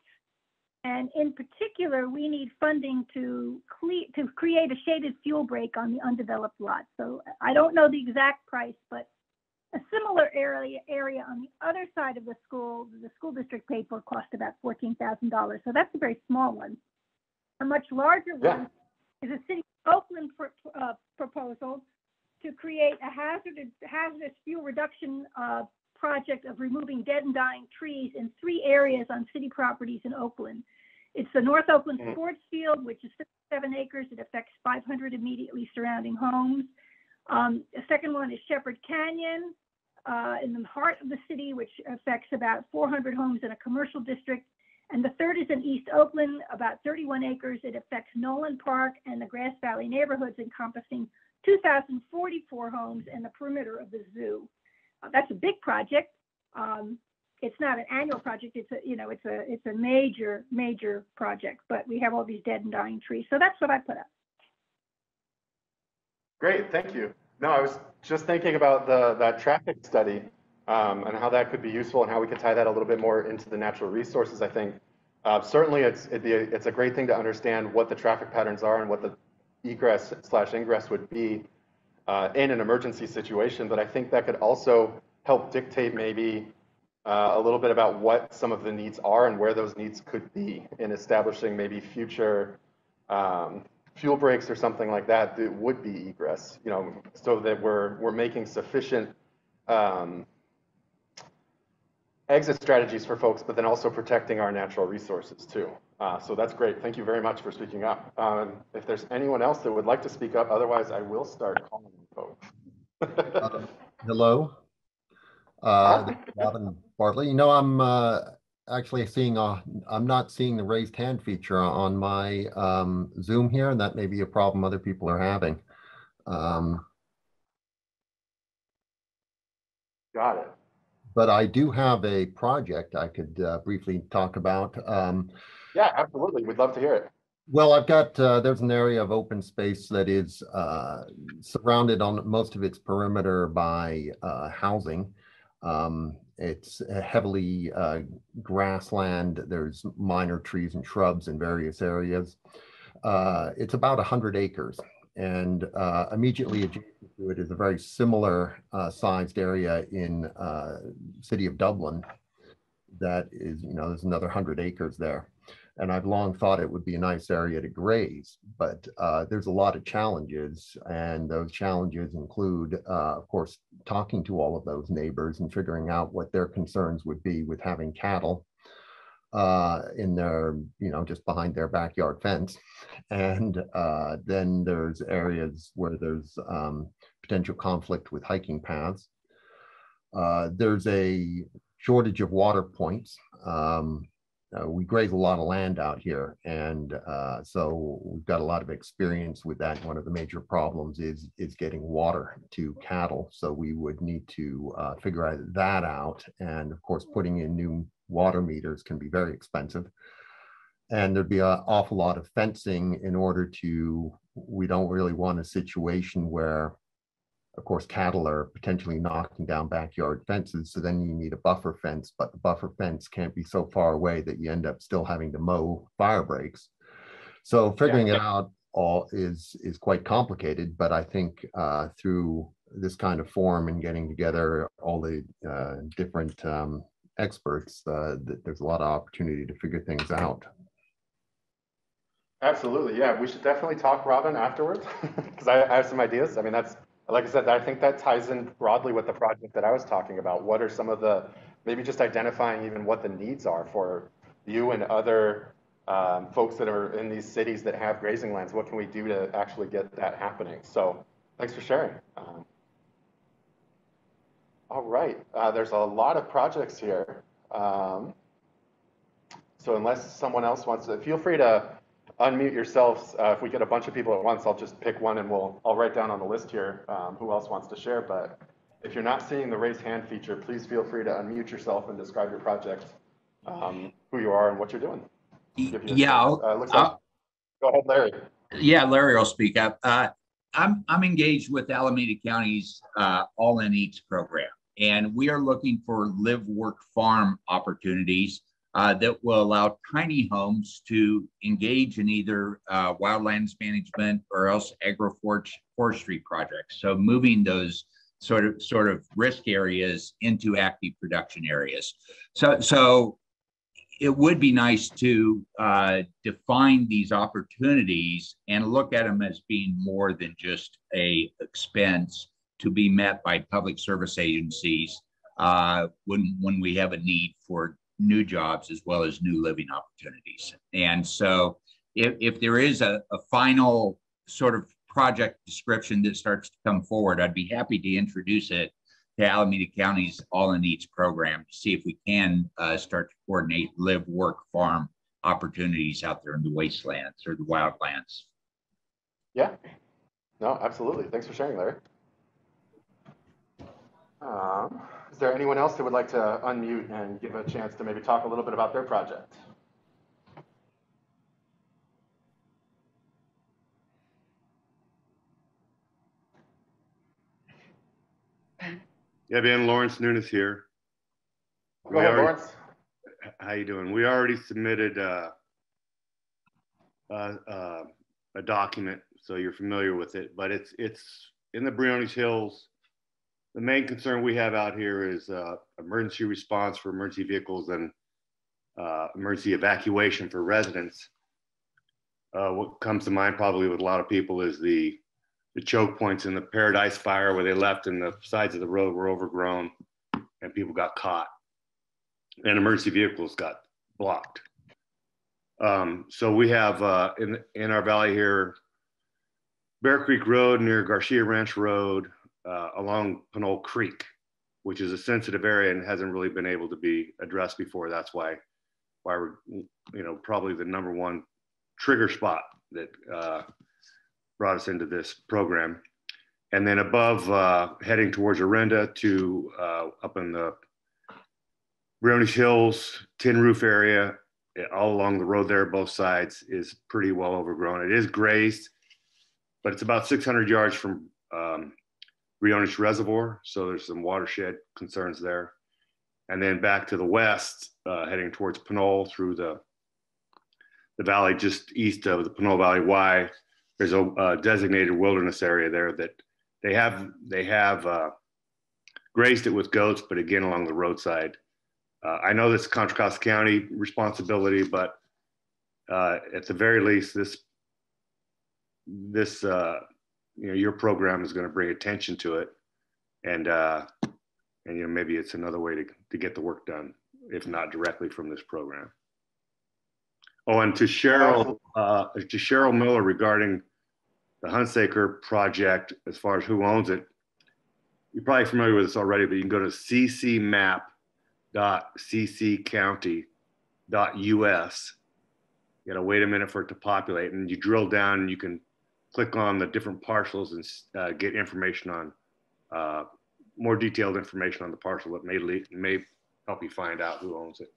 And in particular, we need funding to create a shaded fuel break on the undeveloped lots. So I don't know the exact price, but a similar area on the other side of the school district paid for, cost about $14,000. So that's a very small one. A much larger one is a city of Oakland proposal to create a hazardous fuel reduction project of removing dead and dying trees in 3 areas on city properties in Oakland. It's the North Oakland Sports Field, which is 57 acres. It affects 500 immediately surrounding homes. The second one is Shepherd Canyon in the heart of the city, which affects about 400 homes in a commercial district. And the third is in East Oakland, about 31 acres. It affects Nolan Park and the Grass Valley neighborhoods, encompassing 2,044 homes and the perimeter of the zoo. That's a big project. It's not an annual project. It's a major project. But we have all these dead and dying trees, so that's what I put up. Great, thank you. No, I was just thinking about that traffic study and how that could be useful and how we could tie that a little bit more into the natural resources. I think certainly it's a great thing to understand what the traffic patterns are and what the egress/ingress would be in an emergency situation. But I think that could also help dictate maybe a little bit about what some of the needs are and where those needs could be in establishing maybe future fuel breaks or something like that that would be egress, you know, so that we're making sufficient exit strategies for folks, but then also protecting our natural resources too. So that's great. Thank you very much for speaking up. If there's anyone else that would like to speak up, otherwise I will start calling folks. Hello, Robin Bartlett. You know, I'm actually seeing I'm not seeing the raised hand feature on my Zoom here, and that may be a problem other people are having. Got it. But I do have a project I could briefly talk about. Yeah, absolutely. We'd love to hear it. Well, I've got, there's an area of open space that is surrounded on most of its perimeter by housing. It's heavily grassland. There's minor trees and shrubs in various areas. It's about 100 acres. And immediately adjacent to it is a very similar sized area in city of Dublin that is, you know, there's another 100 acres there. And I've long thought it would be a nice area to graze, but there's a lot of challenges, and those challenges include, of course, talking to all of those neighbors and figuring out what their concerns would be with having cattle in their, you know, just behind their backyard fence. And then there's areas where there's potential conflict with hiking paths. There's a shortage of water points. We graze a lot of land out here, and so we've got a lot of experience with that. One of the major problems is getting water to cattle, so we would need to figure that out. And of course, putting in new water meters can be very expensive, and there'd be an awful lot of fencing in order to, we don't really want a situation where, of course, cattle are potentially knocking down backyard fences. So then you need a buffer fence, but the buffer fence can't be so far away that you end up still having to mow fire breaks. So figuring it out all is quite complicated, but I think through this kind of forum and getting together all the different experts, there's a lot of opportunity to figure things out. Absolutely, yeah. We should definitely talk, Robin, afterwards, because I have some ideas. I mean, that's, like I said, I think that ties in broadly with the project that I was talking about. What are some of the maybe just identifying even what the needs are for you and other folks that are in these cities that have grazing lands. What can we do to actually get that happening? So thanks for sharing. All right, there's a lot of projects here. So unless someone else wants to, feel free to unmute yourselves. If we get a bunch of people at once, I'll just pick one and I'll write down on the list here who else wants to share. But if you're not seeing the raise hand feature, please feel free to unmute yourself and describe your project, who you are and what you're doing. Yeah, looks like, go ahead, Larry. Yeah, Larry will speak up. I'm engaged with Alameda County's All in Eats program, and we are looking for live, work, farm opportunities that will allow tiny homes to engage in either wildlands management or else agroforestry projects. So moving those sort of risk areas into active production areas. So it would be nice to define these opportunities and look at them as being more than just a expense to be met by public service agencies when we have a need for new jobs as well as new living opportunities. And so if there is a final sort of project description that starts to come forward, I'd be happy to introduce it to Alameda County's All in Eats program to see if we can start to coordinate live, work, farm opportunities out there in the wastelands or the wildlands. Yeah, no, absolutely. Thanks for sharing, Larry. Is there anyone else that would like to unmute and give a chance to maybe talk a little bit about their project? Yeah, Ben, Lawrence Nunes here. Go ahead, Lawrence. How you doing? We already submitted a document, so you're familiar with it, but it's in the Briones Hills. The main concern we have out here is emergency response for emergency vehicles and emergency evacuation for residents. What comes to mind probably with a lot of people is the choke points in the Paradise Fire where they left and the sides of the road were overgrown and people got caught and emergency vehicles got blocked. So we have in our valley here, Bear Creek Road near Garcia Ranch Road, along Pinole Creek, which is a sensitive area and hasn't really been able to be addressed before. That's why we're, probably the #1 trigger spot that brought us into this program. And then above, heading towards Orinda to up in the Briones Hills, Tin Roof area, all along the road there, both sides is pretty well overgrown. It is grazed, but it's about 600 yards from Briones Reservoir, so there's some watershed concerns there. And then back to the west, heading towards Pinole through the valley just east of the Pinole Valley Y, there's a designated wilderness area there that they have grazed it with goats, but again, along the roadside. I know this is Contra Costa County responsibility, but at the very least, this your program is going to bring attention to it, and maybe it's another way to get the work done, if not directly from this program. Oh, and to Cheryl Miller regarding the Hunsaker project, as far as who owns it, you're probably familiar with this already, but you can go to ccmap.cccounty.us. You gotta wait a minute for it to populate, and you drill down and you can click on the different parcels and get information on more detailed information on the parcel that may help you find out who owns it.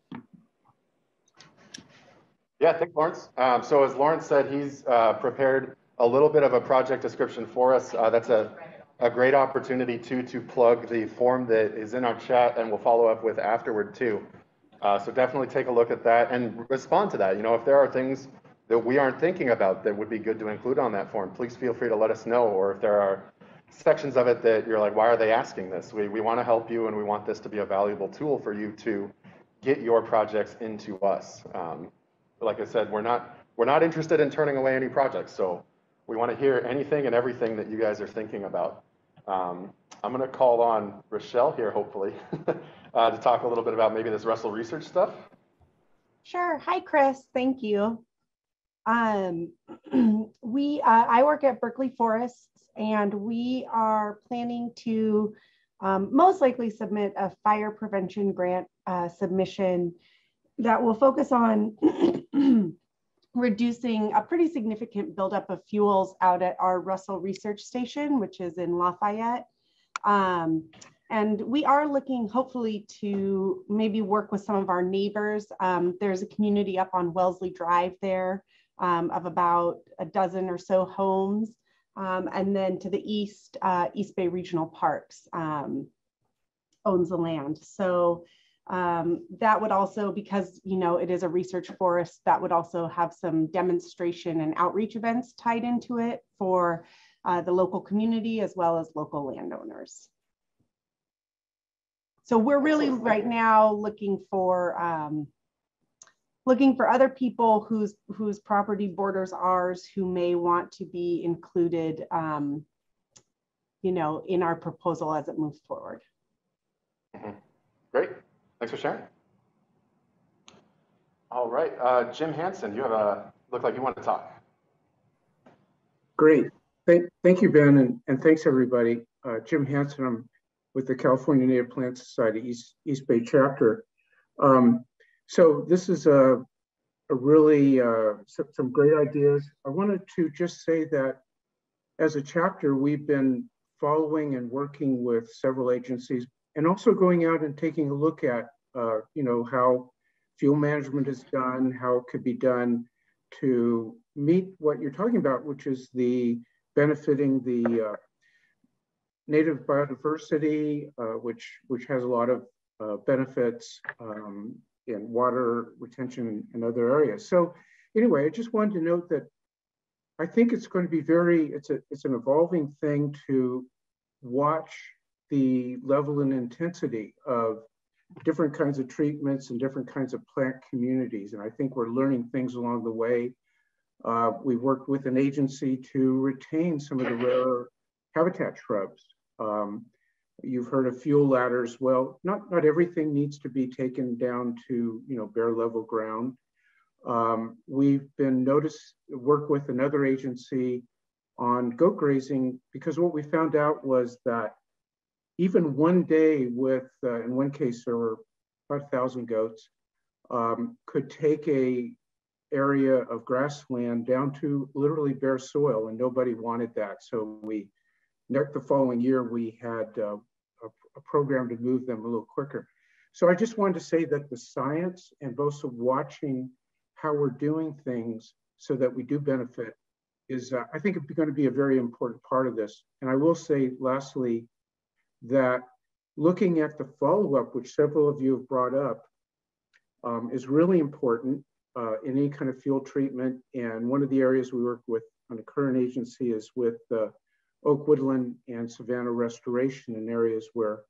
Yeah, thanks, Lawrence. So as Lawrence said, he's prepared a little bit of a project description for us. That's a great opportunity to plug the form that is in our chat and we'll follow up with afterward too. So definitely take a look at that and respond to that. If there are things that we aren't thinking about that would be good to include on that form, please feel free to let us know. Or if there are sections of it that you're like, why are they asking this? We want to help you and we want this to be a valuable tool for you to get your projects into us. Like I said, we're not interested in turning away any projects. So we want to hear anything and everything that you guys are thinking about. I'm going to call on Rochelle here, hopefully, to talk a little bit about maybe this Russell research stuff. Sure. Hi, Chris. Thank you. I work at Berkeley Forests, and we are planning to most likely submit a fire prevention grant submission that will focus on reducing a pretty significant buildup of fuels out at our Russell Research Station, which is in Lafayette. And we are looking hopefully to maybe work with some of our neighbors. There's a community up on Wellesley Drive there of about a dozen or so homes. And then to the east, East Bay Regional Parks owns the land. So that would also, because it is a research forest, that would also have some demonstration and outreach events tied into it for the local community as well as local landowners. So we're really right now looking for other people whose property borders ours who may want to be included, in our proposal as it moves forward. Mm-hmm. Great, thanks for sharing. All right, Jim Hansen, you look like you want to talk. Great, thank you, Ben, and thanks everybody. Jim Hansen, I'm with the California Native Plant Society East Bay chapter. So this is a really some great ideas. I wanted to just say that as a chapter, we've been following and working with several agencies and also going out and taking a look at, how fuel management is done, how it could be done to meet what you're talking about, which is the benefiting the native biodiversity, which has a lot of benefits in water retention and other areas. So anyway, I just wanted to note that I think it's going to be it's an evolving thing to watch the level and intensity of different kinds of treatments and different kinds of plant communities. And I think we're learning things along the way. We've worked with an agency to retain some of the rare habitat shrubs. You've heard of fuel ladders. Well, not everything needs to be taken down to bare level ground. We've been work with another agency on goat grazing, because what we found out was that even one day with, in one case, there were about 1,000 goats, could take a area of grassland down to literally bare soil, and nobody wanted that. So the following year, we had a program to move them a little quicker. So I just wanted to say that the science and both of watching how we're doing things so that we do benefit is, I think, it's going to be a very important part of this. And I will say, lastly, that looking at the follow-up, which several of you have brought up, is really important in any kind of fuel treatment. And one of the areas we work with on the current agency is with oak woodland and savanna restoration in areas where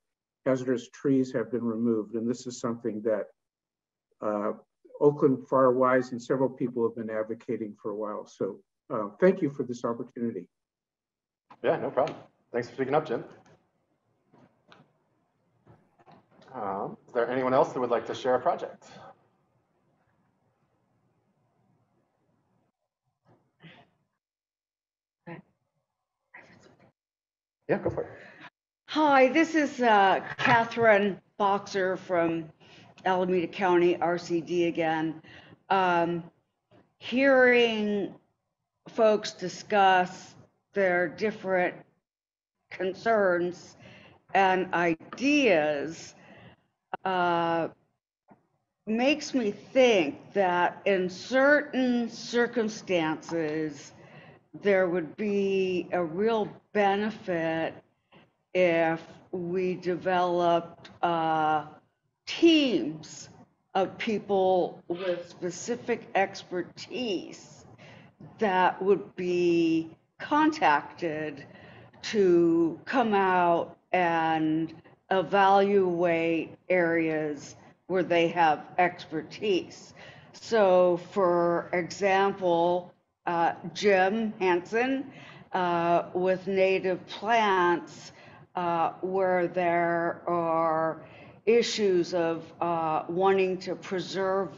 hazardous trees have been removed. And this is something that Oakland FireWise and several people have been advocating for a while. So thank you for this opportunity. Yeah, no problem. Thanks for speaking up, Jim. Is there anyone else that would like to share a project? Yeah, go for it. Hi, this is Katheryn Boxer from Alameda County RCD again. Hearing folks discuss their different concerns and ideas makes me think that in certain circumstances, there would be a real benefit if we developed teams of people with specific expertise that would be contacted to come out and evaluate areas where they have expertise. So for example, Jim Hansen with native plants where there are issues of wanting to preserve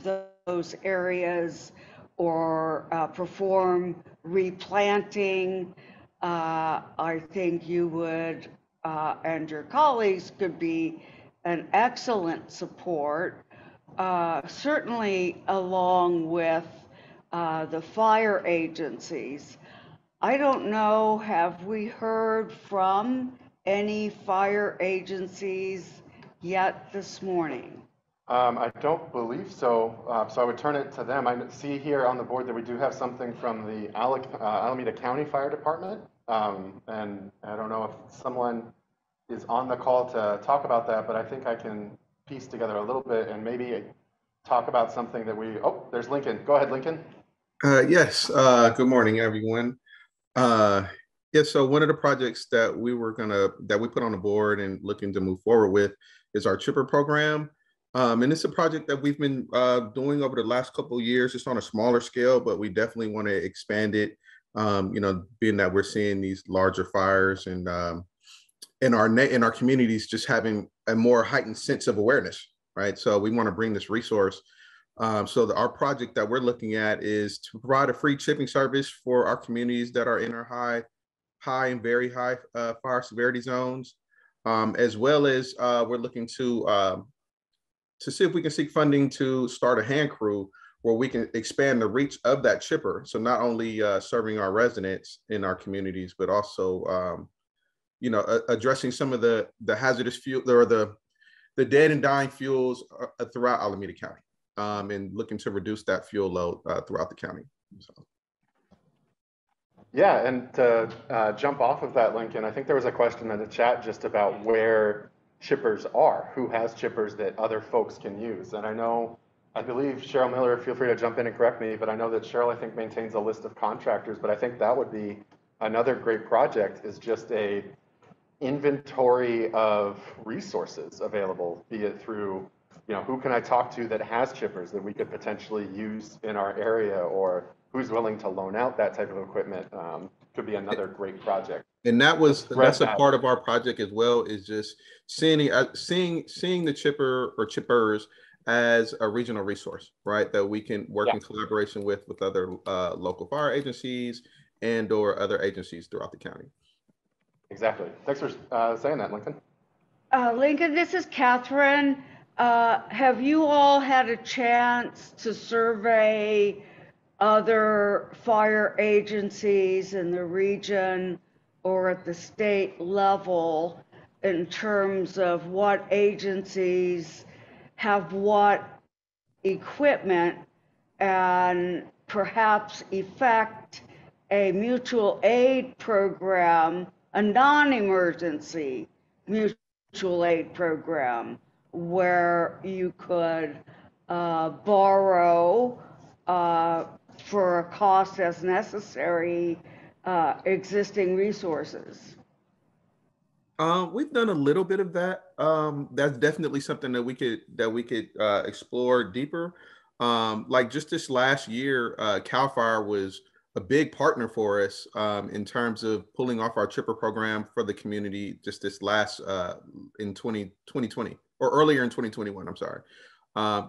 those areas or perform replanting, I think you would and your colleagues could be an excellent support, certainly along with the fire agencies. I don't know, have we heard from any fire agencies yet this morning? I don't believe so. So I would turn it to them. I see here on the board that we do have something from the Alameda County Fire Department. And I don't know if someone is on the call to talk about that, but I think I can piece together a little bit and maybe talk about something that there's Lincoln. Go ahead, Lincoln. Yes, good morning, everyone. Yeah, so one of the projects that we put on the board and looking to move forward with is our chipper program. And it's a project that we've been doing over the last couple of years. It's on a smaller scale, but we definitely want to expand it. Being that we're seeing these larger fires and in our communities just having a more heightened sense of awareness, right? So we want to bring this resource. Our project that we're looking at is to provide a free chipping service for our communities that are in our high and very high fire severity zones, as well as we're looking to see if we can seek funding to start a hand crew where we can expand the reach of that chipper. So not only serving our residents in our communities, but also addressing some of the hazardous fuel or the dead and dying fuels throughout Alameda County. And looking to reduce that fuel load throughout the county. So. Yeah, and to jump off of that, Lincoln, I think there was a question in the chat just about where chippers are, who has chippers that other folks can use. And I believe Cheryl Miller, feel free to jump in and correct me, but I know that Cheryl, I think, maintains a list of contractors, but I think that would be another great project, is just a inventory of resources available, be it through who can I talk to that has chippers that we could potentially use in our area, or who's willing to loan out that type of equipment. Could be another great project. And that's a part of our project as well, is just seeing the chipper or chippers as a regional resource, right? That we can work in collaboration with other local fire agencies and or other agencies throughout the county. Exactly. Thanks for saying that, Lincoln. Lincoln, this is Katheryn. Have you all had a chance to survey other fire agencies in the region or at the state level in terms of what agencies have what equipment, and perhaps effect a mutual aid program, a non-emergency mutual aid program, where you could borrow for a cost as necessary existing resources? We've done a little bit of that. That's definitely something that we could explore deeper. Like just this last year, CAL FIRE was a big partner for us in terms of pulling off our chipper program for the community just this last in 2020 or earlier in 2021. I'm sorry.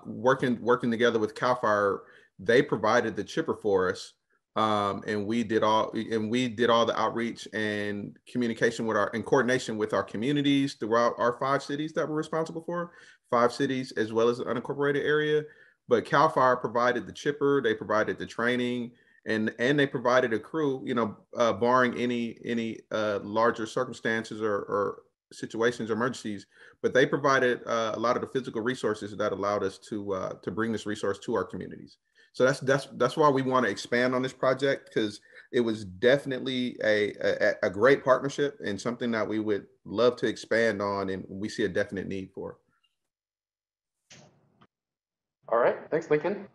Working together with CAL FIRE, they provided the chipper for us. And we did all the outreach and communication in coordination with our communities throughout our 5 cities that we're responsible for, 5 cities as well as the unincorporated area. But CAL FIRE provided the chipper, they provided the training, and they provided a crew, barring any larger circumstances or situations or emergencies. But they provided a lot of the physical resources that allowed us to bring this resource to our communities. So that's why we want to expand on this project, because it was definitely a great partnership and something that we would love to expand on, and we see a definite need for. All right, thanks, Lincoln.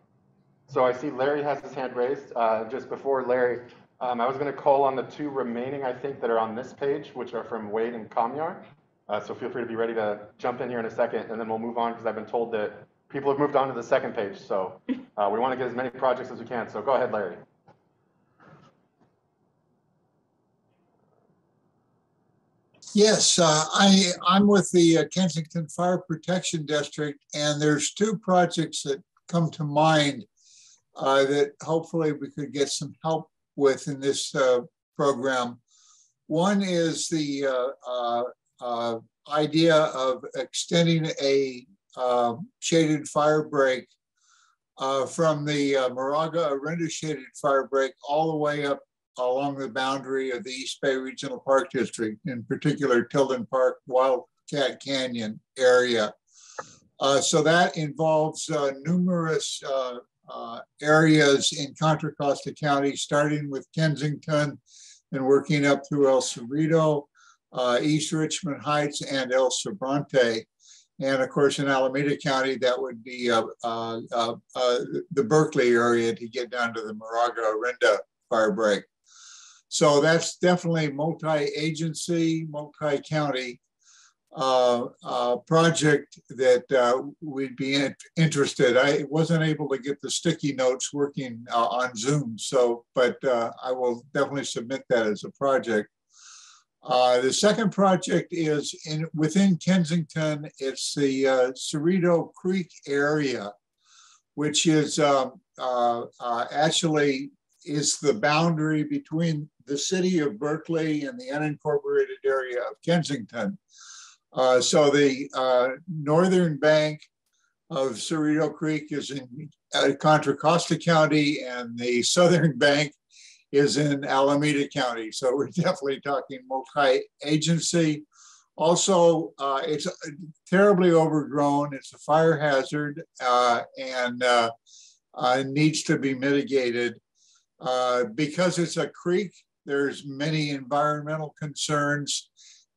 So I see Larry has his hand raised. Just before Larry, I was going to call on the 2 remaining, I think, that are on this page, which are from Wade and Kamyar. So feel free to be ready to jump in here in a second, and then we'll move on, because I've been told that people have moved on to the second page. So we want to get as many projects as we can. So go ahead, Larry. Yes, I'm with the Kensington Fire Protection District, and there's two projects that come to mind that hopefully we could get some help with in this program. One is the idea of extending a shaded fire break from the Moraga Arenda shaded fire break all the way up along the boundary of the East Bay Regional Park District, in particular Tilden Park, Wildcat Canyon area. So that involves numerous areas in Contra Costa County, starting with Kensington and working up through El Cerrito, East Richmond Heights, and El Sobrante. And of course, in Alameda County, that would be the Berkeley area to get down to the Moraga Arenda fire break. So that's definitely multi-agency, multi-county project that we'd be interested. I wasn't able to get the sticky notes working on Zoom, but I will definitely submit that as a project. The second project is within Kensington. It's the Cerrito Creek area, which is actually is the boundary between the city of Berkeley and the unincorporated area of Kensington. So the northern bank of Cerrito Creek is in Contra Costa County, and the southern bank is in Alameda County. So we're definitely talking multi-agency. Also, it's terribly overgrown. It's a fire hazard and needs to be mitigated. Because it's a creek, there's many environmental concerns,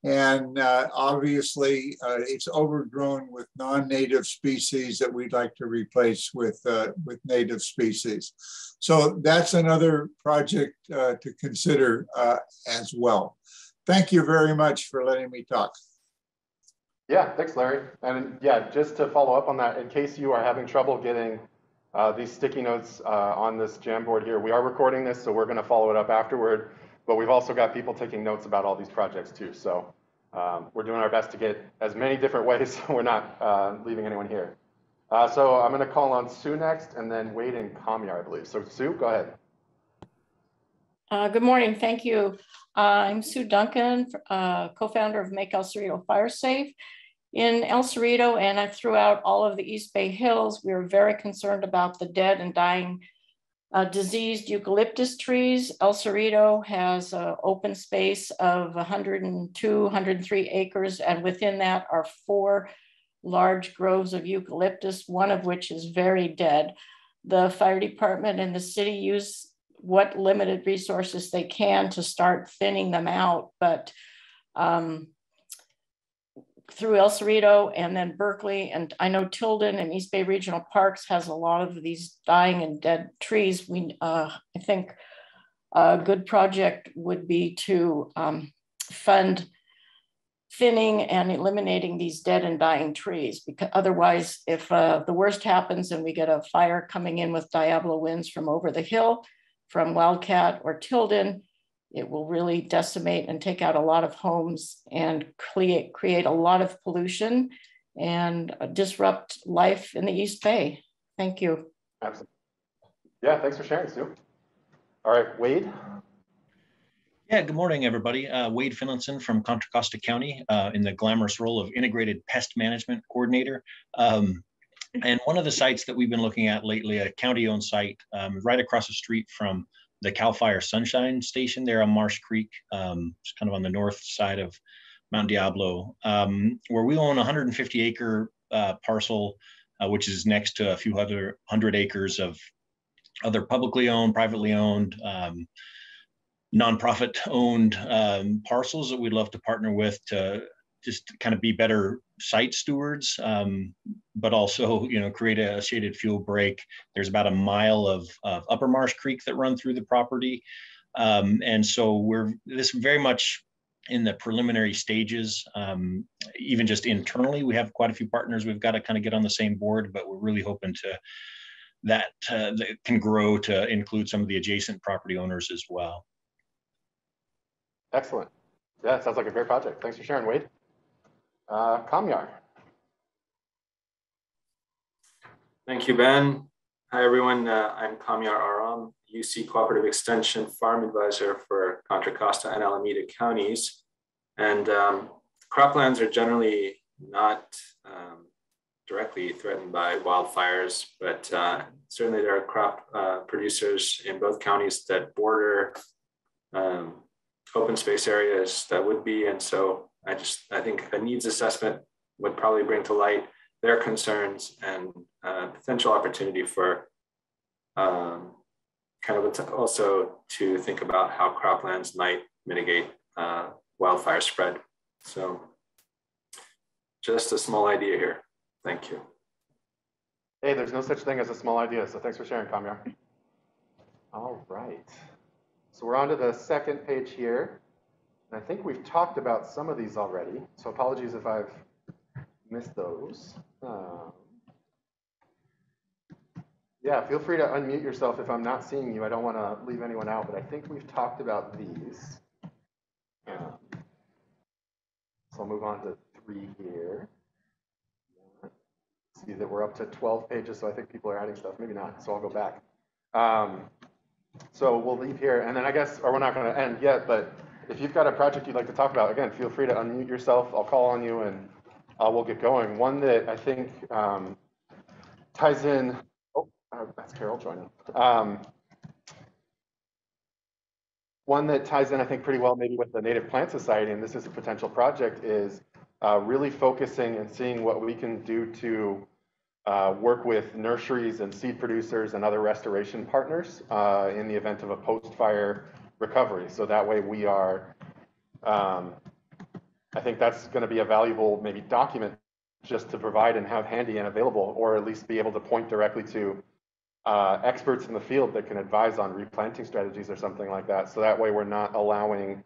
and obviously it's overgrown with non-native species that we'd like to replace with native species. So that's another project to consider as well. Thank you very much for letting me talk. Yeah, thanks, Larry. And yeah, just to follow up on that, in case you are having trouble getting these sticky notes on this Jamboard here, we are recording this, so we're going to follow it up afterward. But we've also got people taking notes about all these projects too. So we're doing our best to get as many different ways so we're not leaving anyone here. So I'm going to call on Sue next, and then Wade and Kamya, I believe. So Sue, go ahead. Good morning. Thank you. I'm Sue Duncan, co-founder of Make El Cerrito Fire Safe. In El Cerrito and throughout all of the East Bay Hills, we are very concerned about the dead and dying diseased eucalyptus trees. El Cerrito has an open space of 102, 103 acres, and within that are 4 large groves of eucalyptus, one of which is very dead. The fire department and the city use what limited resources they can to start thinning them out, but through El Cerrito and then Berkeley, and I know Tilden and East Bay Regional Parks has a lot of these dying and dead trees. I think a good project would be to fund thinning and eliminating these dead and dying trees, because otherwise, if the worst happens and we get a fire coming in with Diablo winds from over the hill, from Wildcat or Tilden, it will really decimate and take out a lot of homes and create a lot of pollution and disrupt life in the East Bay. Thank you. Absolutely. Yeah, thanks for sharing, Sue. All right, Wade. Yeah, good morning, everybody. Wade Finlinson from Contra Costa County in the glamorous role of Integrated Pest Management Coordinator. And one of the sites that we've been looking at lately, a county-owned site right across the street from the CAL FIRE Sunshine Station there on Marsh Creek, it's kind of on the north side of Mount Diablo, where we own a 150-acre parcel, which is next to a few other 100 acres of other publicly owned, privately owned, nonprofit owned parcels that we'd love to partner with to just kind of be better site stewards, but also, create a shaded fuel break. There's about a mile of Upper Marsh Creek that run through the property. And so this very much in the preliminary stages, even just internally, we have quite a few partners we've got to kind of get on the same board, but we're really hoping that can grow to include some of the adjacent property owners as well. Excellent. Yeah, it sounds like a great project. Thanks for sharing, Wade. Kamyar. Thank you, Ben. Hi, everyone. I'm Kamyar Aram, UC Cooperative Extension Farm Advisor for Contra Costa and Alameda counties. And croplands are generally not directly threatened by wildfires, but certainly there are crop producers in both counties that border open space areas that would be. And so I think a needs assessment would probably bring to light their concerns and potential opportunity for kind of also to think about how croplands might mitigate wildfire spread. So just a small idea here. Thank you. Hey, there's no such thing as a small idea, so thanks for sharing, Kamyar. All right. So we're on to the second page here. And I think we've talked about some of these already, so apologies if I've missed those. Yeah, feel free to unmute yourself if I'm not seeing you. I don't want to leave anyone out, but I think we've talked about these. So I'll move on to 3 here. See that we're up to 12 pages, so I think people are adding stuff. Maybe not, so I'll go back. So we'll leave here, and then I guess, or we're not going to end yet, but if you've got a project you'd like to talk about, again, feel free to unmute yourself. I'll call on you, and we'll get going. One that I think ties in, that's Carol joining. One that ties in, I think, pretty well maybe with the Native Plant Society, and this is a potential project, is really focusing and seeing what we can do to work with nurseries and seed producers and other restoration partners in the event of a post-fire recovery. So that way we are, I think that's going to be a valuable maybe document just to provide and have handy and available, or at least be able to point directly to experts in the field that can advise on replanting strategies or something like that. So that way we're not allowing,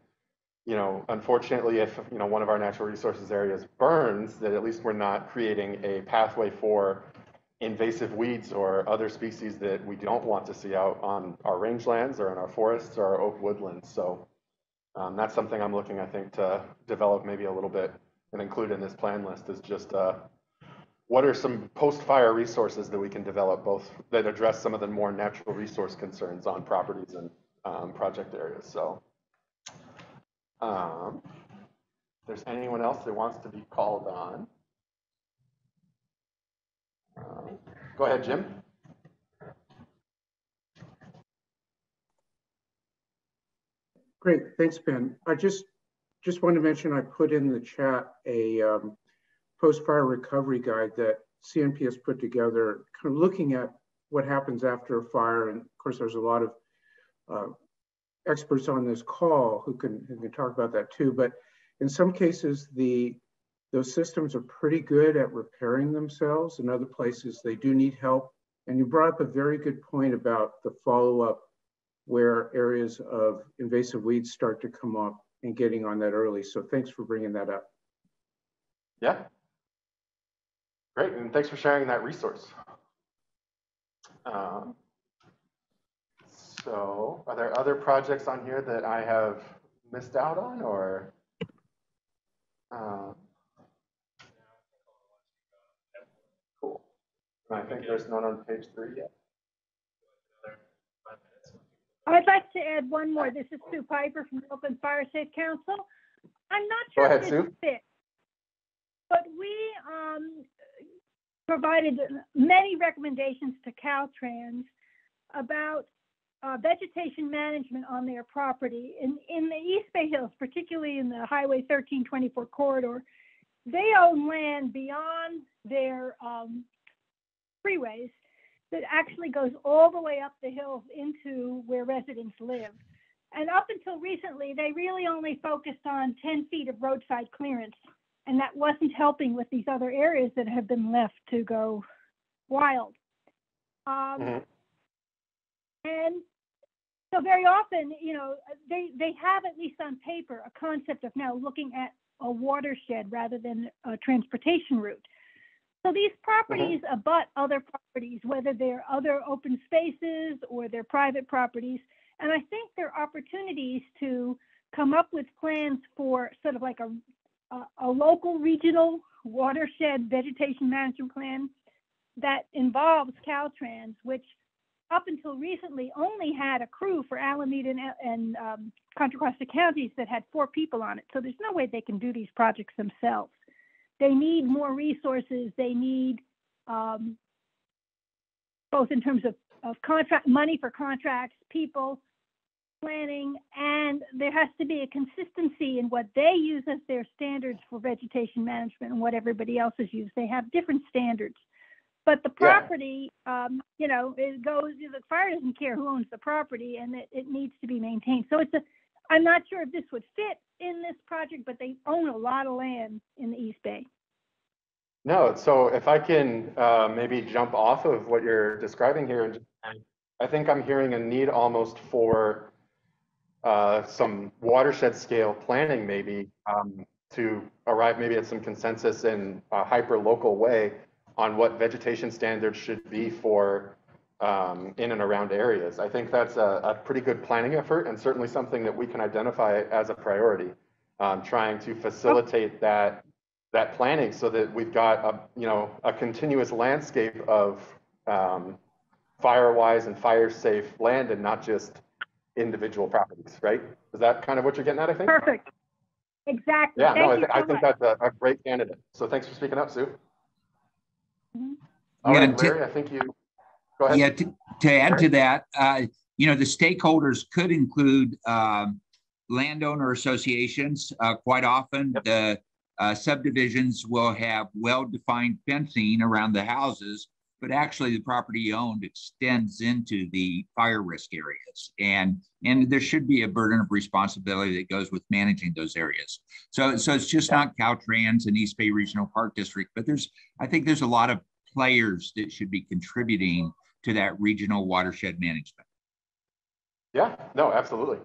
you know, unfortunately, if, you know, one of our natural resources areas burns, that at least we're not creating a pathway for invasive weeds or other species that we don't want to see out on our rangelands or in our forests or our oak woodlands. So that's something I'm looking, I think, to develop maybe a little bit and include in this plan list, is just what are some post-fire resources that we can develop, both that address some of the more natural resource concerns on properties and project areas. So if there's anyone else that wants to be called on, go ahead, Jim. Great, thanks, Ben. I just wanted to mention I put in the chat a post-fire recovery guide that CNP has put together, kind of looking at what happens after a fire. And of course, there's a lot of experts on this call who can talk about that too. But in some cases, those systems are pretty good at repairing themselves. In other places, they do need help. And you brought up a very good point about the follow-up, where areas of invasive weeds start to come up, and getting on that early. So thanks for bringing that up. Yeah. Great, and thanks for sharing that resource. So are there other projects on here that I have missed out on, or? Cool. I think there's none on page 3 yet. I'd like to add one more. This is Sue Piper from the Oakland Fire Safe Council. I'm not sure if this Sue. fits, but we provided many recommendations to Caltrans about vegetation management on their property. In the East Bay Hills, particularly in the Highway 1324 corridor, they own land beyond their freeways that actually goes all the way up the hills into where residents live. And up until recently, they really only focused on 10 feet of roadside clearance. And that wasn't helping with these other areas that have been left to go wild. And so very often, you know, they have, at least on paper, a concept of now looking at a watershed rather than a transportation route. So these properties abut other properties, whether they're other open spaces or they're private properties. And I think there are opportunities to come up with plans for sort of like a local regional watershed vegetation management plan that involves Caltrans, which up until recently only had a crew for Alameda and Contra Costa counties that had 4 people on it. So there's no way they can do these projects themselves. They need more resources. They need both in terms of contract money for contracts, people, planning, and there has to be a consistency in what they use as their standards for vegetation management and what everybody else has used. They have different standards. But the property, you know, it goes, the fire doesn't care who owns the property, and it needs to be maintained. So I'm not sure if this would fit in this project, but they own a lot of land in the East Bay. No, so if I can maybe jump off of what you're describing here, and I think I'm hearing a need almost for some watershed scale planning, maybe to arrive maybe at some consensus in a hyper local way on what vegetation standards should be for in and around areas. I think that's a pretty good planning effort, and certainly something that we can identify as a priority, trying to facilitate that planning so that we've got a continuous landscape of fire-wise and fire-safe land and not just individual properties, right? Is that kind of what you're getting at, I think? Perfect. Exactly. Yeah, Thank no, I think much. that's a great candidate. So thanks for speaking up, Sue. Mm-hmm. All right, Larry, I think you go ahead. Yeah, to add to that, the stakeholders could include landowner associations. Quite often, the subdivisions will have well-defined fencing around the houses, but actually the property owned extends into the fire risk areas. And there should be a burden of responsibility that goes with managing those areas. So it's just not Caltrans and East Bay Regional Park District, but I think there's a lot of players that should be contributing to that regional watershed management. Yeah, no, absolutely.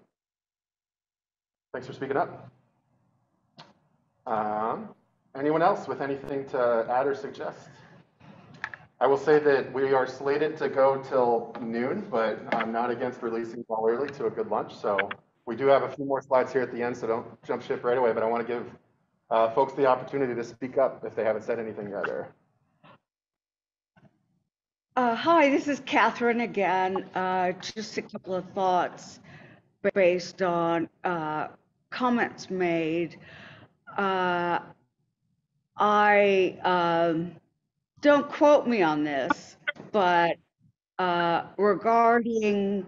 Thanks for speaking up. Anyone else with anything to add or suggest? I will say that we are slated to go till noon, but I'm not against releasing all early to a good lunch. So we do have a few more slides here at the end, so don't jump ship right away, but I want to give folks the opportunity to speak up if they haven't said anything yet. Hi, this is Katheryn again. Just a couple of thoughts based on comments made. Don't quote me on this, but regarding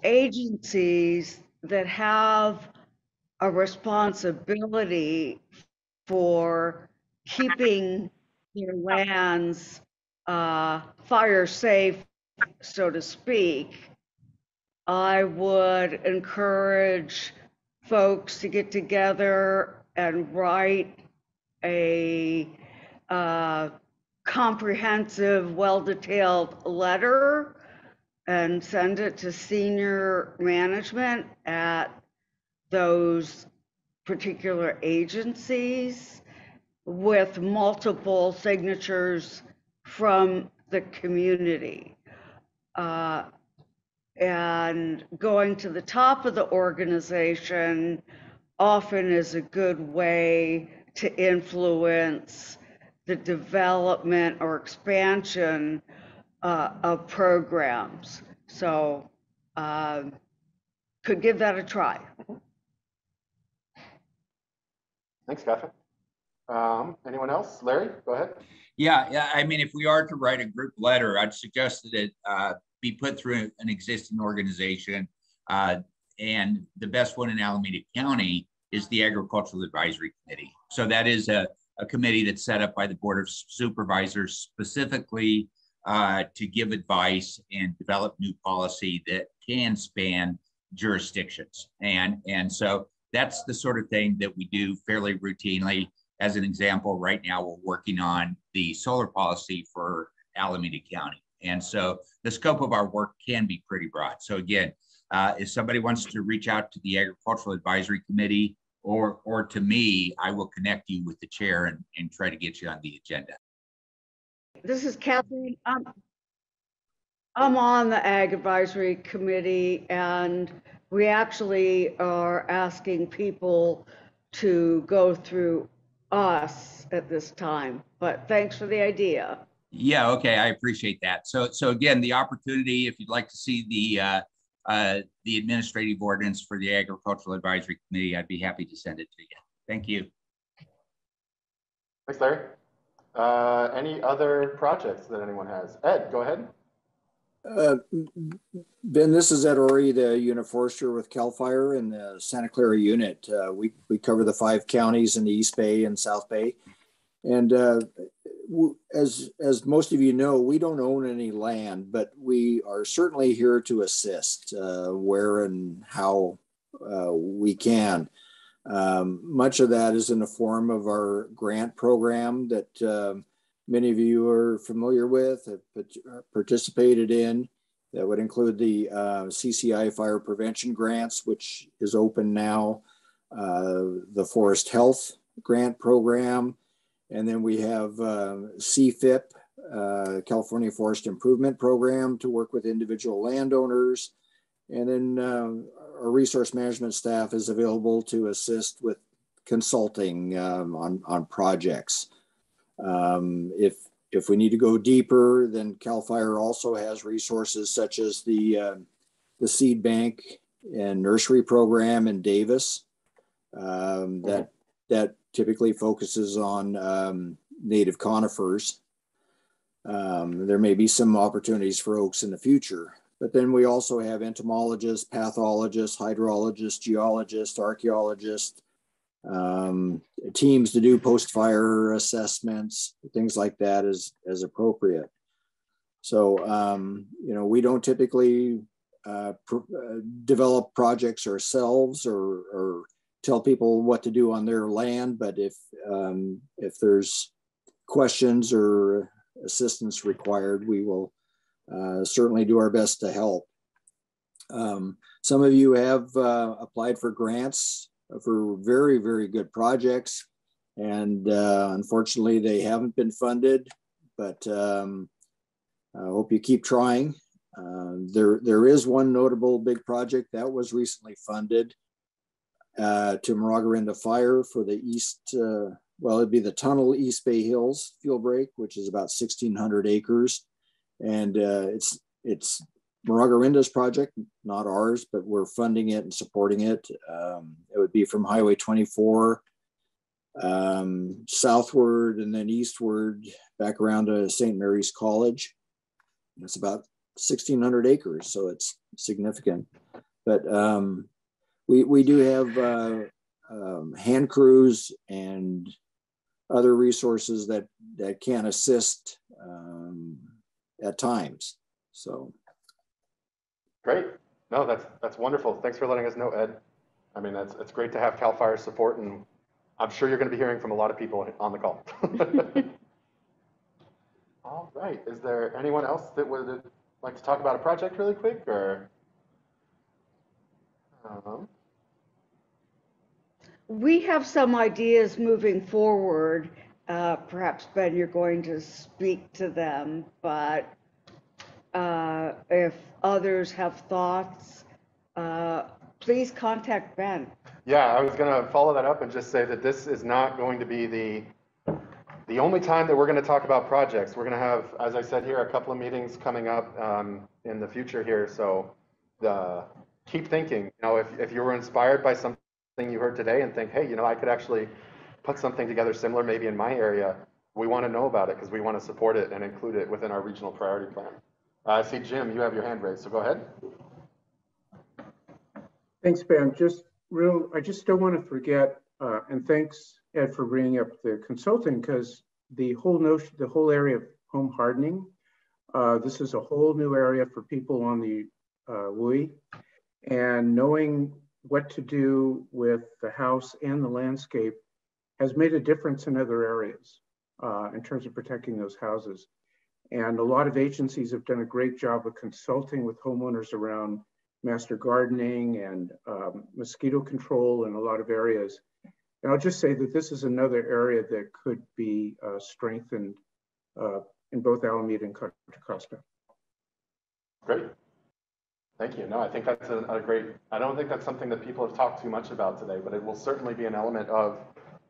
agencies that have a responsibility for keeping their lands fire safe, so to speak, I would encourage folks to get together and write a comprehensive, well-detailed letter and send it to senior management at those particular agencies with multiple signatures from the community. And going to the top of the organization often is a good way to influence the development or expansion of programs. So could give that a try. Thanks, Katheryn. Anyone else? Larry, go ahead. Yeah. I mean, if we are to write a group letter, I'd suggest that it be put through an existing organization. And the best one in Alameda County is the Agricultural Advisory Committee. So that is a committee that's set up by the Board of Supervisors specifically to give advice and develop new policy that can span jurisdictions. And so that's the sort of thing that we do fairly routinely. As an example, right now we're working on the solar policy for Alameda County. And so the scope of our work can be pretty broad. So again, if somebody wants to reach out to the Agricultural Advisory Committee or to me, I will connect you with the chair and try to get you on the agenda. This is Katheryn. I'm on the Ag Advisory Committee, and we actually are asking people to go through us at this time, but thanks for the idea. Yeah, okay, I appreciate that. So again, the opportunity, if you'd like to see the administrative ordinance for the Agricultural Advisory Committee, I'd be happy to send it to you. Thank you. Thanks, Larry. Any other projects that anyone has? Ed, go ahead. Ben, this is Ed Ory, the unit forester with CAL FIRE in the Santa Clara unit. We cover the 5 counties in the East Bay and South Bay. And as most of you know, we don't own any land, but we are certainly here to assist where and how we can. Much of that is in the form of our grant program that many of you are familiar with, have participated in. That would include the CCI fire prevention grants, which is open now, the Forest Health Grant Program, and then we have CFIP, California Forest Improvement Program, to work with individual landowners. And then our resource management staff is available to assist with consulting on projects. If we need to go deeper, then CAL FIRE also has resources such as the seed bank and nursery program in Davis that typically focuses on native conifers. There may be some opportunities for oaks in the future, but then we also have entomologists, pathologists, hydrologists, geologists, archaeologists, teams to do post-fire assessments, things like that as appropriate. So, you know, we don't typically develop projects ourselves or tell people what to do on their land, but if there's questions or assistance required, we will certainly do our best to help. Some of you have applied for grants for very, very good projects, and unfortunately they haven't been funded, but I hope you keep trying. There is one notable big project that was recently funded to Maragarinda Fire for the east, well, it'd be the Tunnel East Bay Hills fuel break, which is about 1,600 acres. And it's Maragarinda's project, not ours, but we're funding it and supporting it. It would be from Highway 24 southward and then eastward back around to St. Mary's College. It's about 1,600 acres, so it's significant. But we do have hand crews and other resources that can assist at times. So great. No, that's wonderful. Thanks for letting us know, Ed. I mean, it's great to have CAL FIRE support, and I'm sure you're going to be hearing from a lot of people on the call. All right. Is there anyone else that would like to talk about a project really quick, or? We have some ideas moving forward. Perhaps, Ben, you're going to speak to them, but if others have thoughts, please contact Ben. Yeah, I was going to follow that up and just say that this is not going to be the only time that we're going to talk about projects. We're going to have, as I said here, a couple of meetings coming up in the future here. So keep thinking. You know, if you were inspired by something you heard today and think, hey, you know, I could actually put something together similar maybe in my area, we want to know about it because we want to support it and include it within our regional priority plan. I see, Jim, you have your hand raised, so go ahead. Thanks, Ben. I just don't want to forget, and thanks, Ed, for bringing up the consulting, because the whole area of home hardening, this is a whole new area for people on the WUI, and knowing what to do with the house and the landscape has made a difference in other areas in terms of protecting those houses. And a lot of agencies have done a great job of consulting with homeowners around master gardening and mosquito control in a lot of areas. And I'll just say that this is another area that could be strengthened in both Alameda and Contra Costa. Great. Thank you. No, I think that's a great, I don't think that's something that people have talked too much about today, but it will certainly be an element of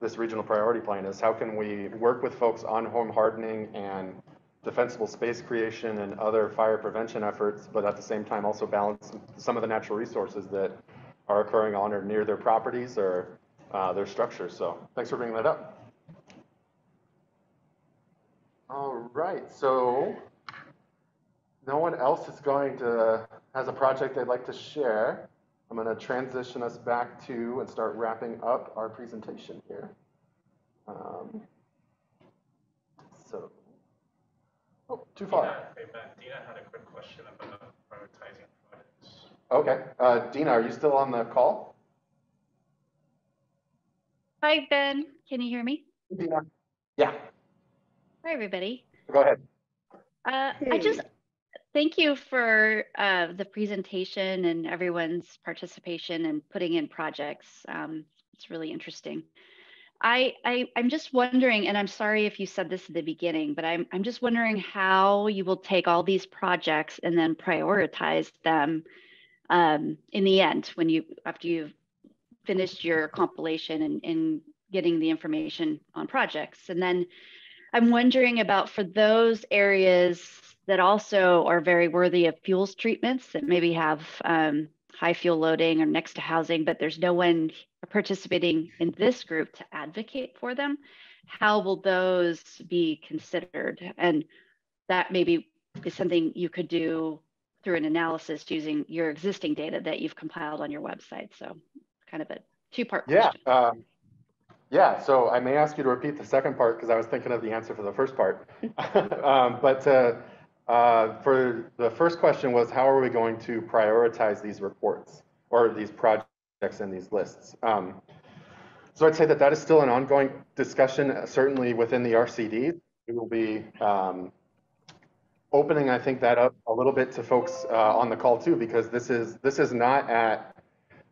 this regional priority plan is how can we work with folks on home hardening and defensible space creation and other fire prevention efforts, but at the same time also balance some of the natural resources that are occurring on or near their properties or their structures. So thanks for bringing that up. All right, so no one else is has a project they'd like to share. I'm going to transition us back to and start wrapping up our presentation here. Too far. Dina had a quick question about prioritizing projects. Okay, Dina, are you still on the call? Hi, Ben. Can you hear me? Dina. Yeah. Hi, everybody. Go ahead. Thank you for the presentation and everyone's participation and putting in projects. It's really interesting. I'm just wondering, and I'm sorry if you said this at the beginning, but I'm just wondering how you will take all these projects and then prioritize them in the end after you've finished your compilation and getting the information on projects. And then I'm wondering about for those areas that also are very worthy of fuels treatments that maybe have high fuel loading or next to housing, but there's no one participating in this group to advocate for them. How will those be considered? And that maybe is something you could do through an analysis using your existing data that you've compiled on your website. So kind of a two-part question. Yeah, so I may ask you to repeat the second part because I was thinking of the answer for the first part. For the first question was, how are we going to prioritize these reports or these projects and these lists? So I'd say that is still an ongoing discussion, certainly within the RCD. We will be opening, I think, that up a little bit to folks on the call too, because this is not at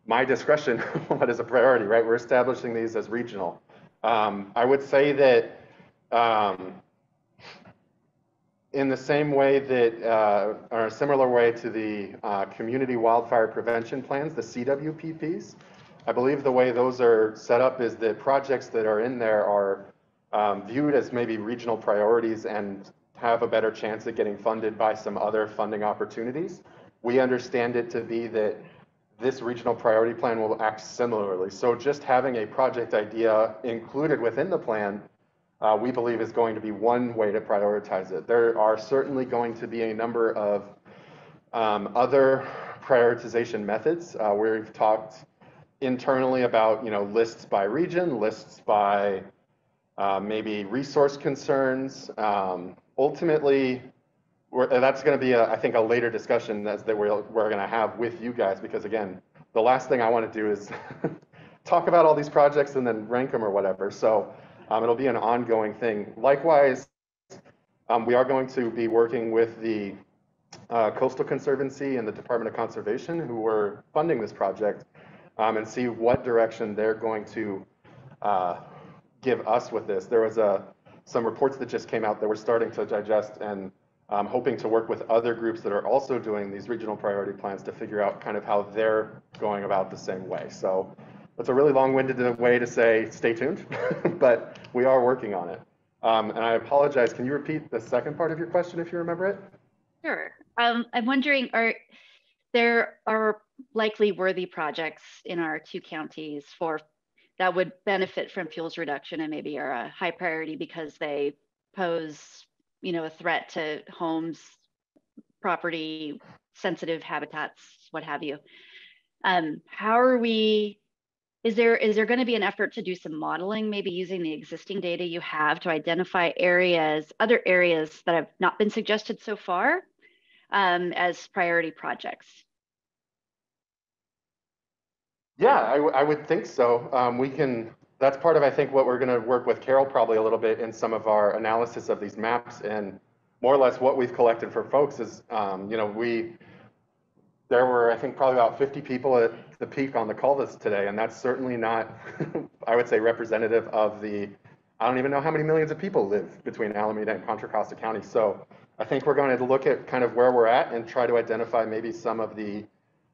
my discretion what is a priority, right? We're establishing these as regional. I would say that in the same way that, or a similar way to the community wildfire prevention plans, the CWPPs, I believe the way those are set up is that projects that are in there are viewed as maybe regional priorities and have a better chance at getting funded by some other funding opportunities. We understand it to be that this regional priority plan will act similarly. So just having a project idea included within the plan, we believe is going to be one way to prioritize it. There are certainly going to be a number of other prioritization methods. We've talked internally about, lists by region, lists by maybe resource concerns. Ultimately, that's going to be, I think, a later discussion that we're going to have with you guys, because again, the last thing I want to do is talk about all these projects and then rank them or whatever. So it'll be an ongoing thing. Likewise, we are going to be working with the Coastal Conservancy and the Department of Conservation, who are funding this project, and see what direction they're going to give us with this. There was some reports that just came out that we're starting to digest, and hoping to work with other groups that are also doing these regional priority plans to figure out kind of how they're going about the same way. So it's a really long-winded way to say stay tuned, but we are working on it. And I apologize, can you repeat the second part of your question if you remember it? Sure. I'm wondering, there are likely worthy projects in our two counties that would benefit from fuels reduction and maybe are a high priority because they pose, a threat to homes, property, sensitive habitats, what have you. Is there going to be an effort to do some modeling, maybe using the existing data you have to identify other areas that have not been suggested so far as priority projects? Yeah, I would think so. That's part of, I think, what we're going to work with Carol probably a little bit in some of our analysis of these maps, and more or less what we've collected for folks is, there were, I think, probably about 50 people at the peak on the call list today, and that's certainly not, I would say, representative of the I don't even know how many millions of people live between Alameda and Contra Costa County. So I think we're going to look at kind of where we're at and try to identify maybe some of the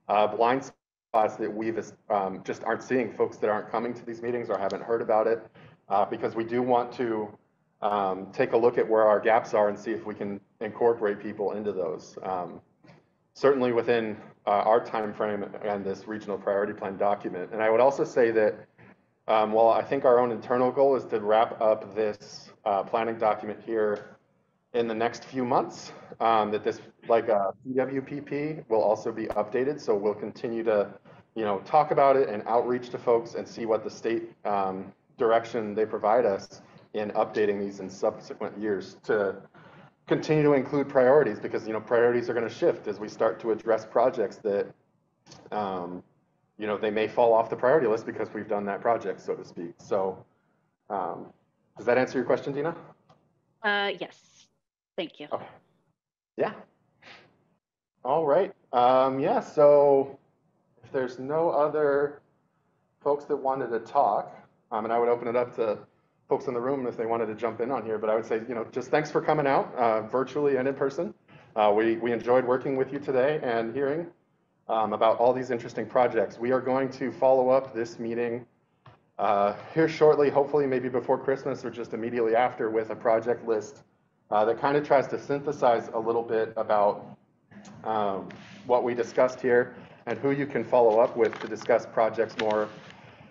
blind spots that we've just aren't seeing, folks that aren't coming to these meetings or haven't heard about it, because we do want to take a look at where our gaps are and see if we can incorporate people into those. Certainly within our time frame and this regional priority plan document. And I would also say that while I think our own internal goal is to wrap up this planning document here in the next few months, that this, like PWPP, will also be updated. So we'll continue to, talk about it and outreach to folks and see what the state direction they provide us in updating these in subsequent years to continue to include priorities, because priorities are going to shift as we start to address projects that they may fall off the priority list because we've done that project, so to speak. So does that answer your question, Dina? Yes, thank you. Okay. Yeah. All right. Yeah, so if there's no other folks that wanted to talk, and I would open it up to folks in the room if they wanted to jump in on here, but I would say, just thanks for coming out virtually and in person. We enjoyed working with you today and hearing about all these interesting projects. We are going to follow up this meeting here shortly, hopefully maybe before Christmas or just immediately after, with a project list that kind of tries to synthesize a little bit about what we discussed here and who you can follow up with to discuss projects more,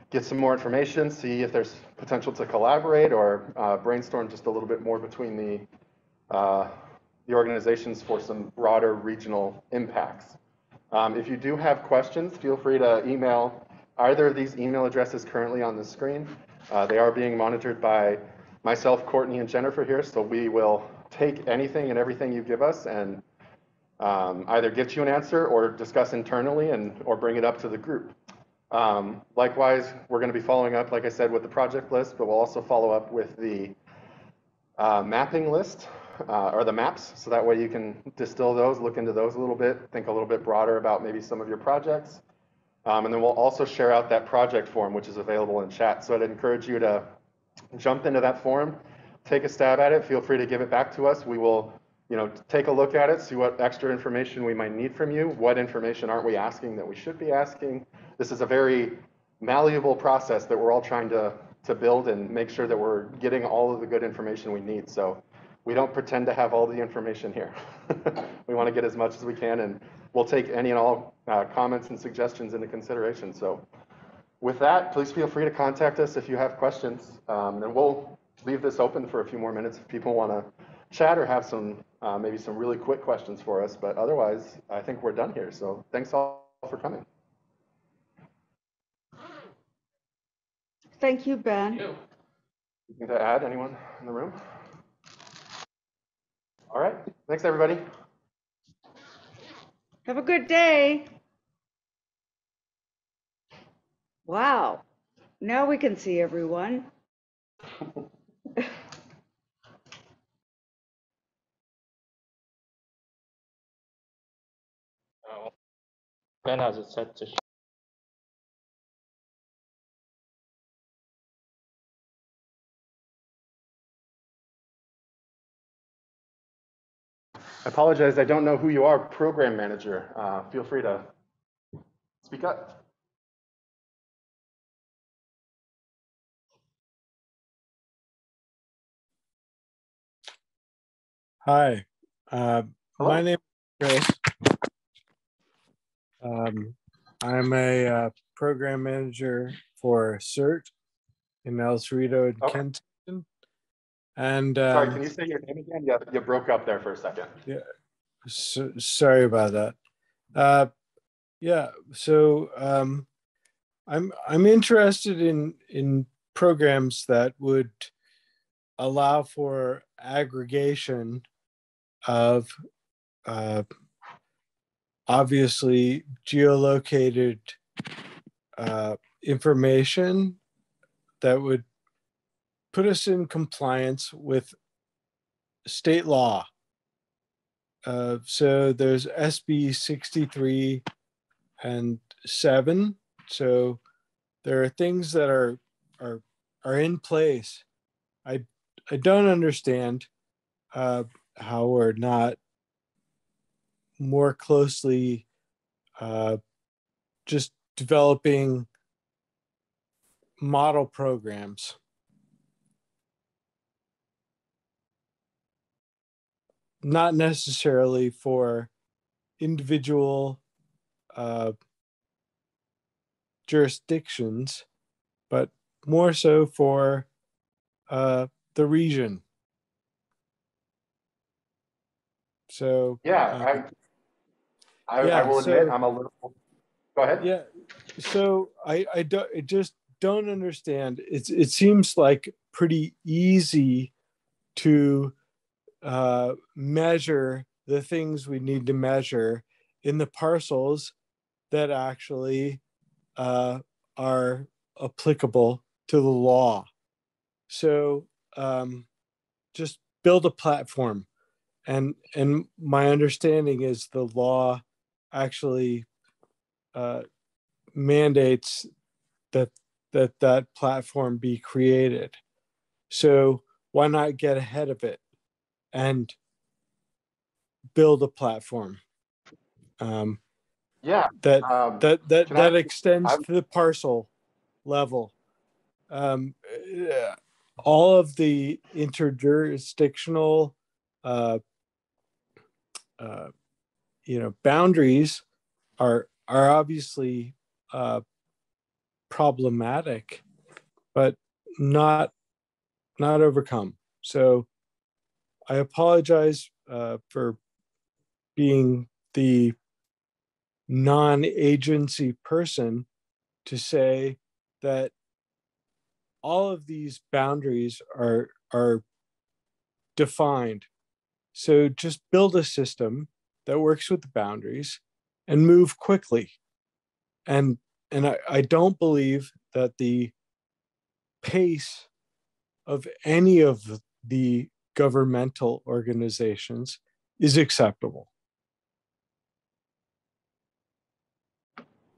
get some more information, see if there's potential to collaborate or brainstorm just a little bit more between the organizations for some broader regional impacts. If you do have questions, feel free to email either of these email addresses currently on the screen. They are being monitored by myself, Courtney, and Jennifer here, so we will take anything and everything you give us and either get you an answer or discuss internally or bring it up to the group. Likewise, we're going to be following up, like I said, with the project list, but we'll also follow up with the mapping list or the maps, so that way you can distill those, look into those a little bit, think a little bit broader about maybe some of your projects. And then we'll also share out that project form, which is available in chat. So I'd encourage you to jump into that form, take a stab at it, feel free to give it back to us. We will take a look at it, see what extra information we might need from you, what information aren't we asking that we should be asking. This is a very malleable process that we're all trying to build and make sure that we're getting all of the good information we need. So we don't pretend to have all the information here. We want to get as much as we can, and we'll take any and all comments and suggestions into consideration. So with that, please feel free to contact us if you have questions, and we'll leave this open for a few more minutes if people want to chat or have some maybe some really quick questions for us. But otherwise, I think we're done here. So thanks all for coming. Thank you, Ben. Anything to add, anyone in the room? All right, thanks everybody. Have a good day. Wow, now we can see everyone. Ben has it set to I apologize, I don't know who you are, program manager. Feel free to speak up. Hi, my name is Chris. I'm a program manager for CERT in El Cerrito and Kensington. And sorry, can you say your name again? Yeah, you broke up there for a second. Yeah, sorry about that. Yeah, so I'm interested in programs that would allow for aggregation of obviously geolocated information that would put us in compliance with state law. So there's SB 63 and 7. So there are things that are in place I don't understand how we're not more closely just developing model programs. Not necessarily for individual jurisdictions, but more so for the region. So yeah, I will admit I'm a little. Go ahead. Yeah, so I just don't understand. It seems like pretty easy to measure the things we need to measure in the parcels that actually are applicable to the law. So just build a platform, and my understanding is the law actually mandates that platform be created. So why not get ahead of it and build a platform that extends to the parcel level. All of the interjurisdictional boundaries are obviously problematic, but not overcome. So I apologize for being the non-agency person to say that all of these boundaries are defined. So just build a system that works with the boundaries and move quickly. And I don't believe that the pace of any of the governmental organizations is acceptable.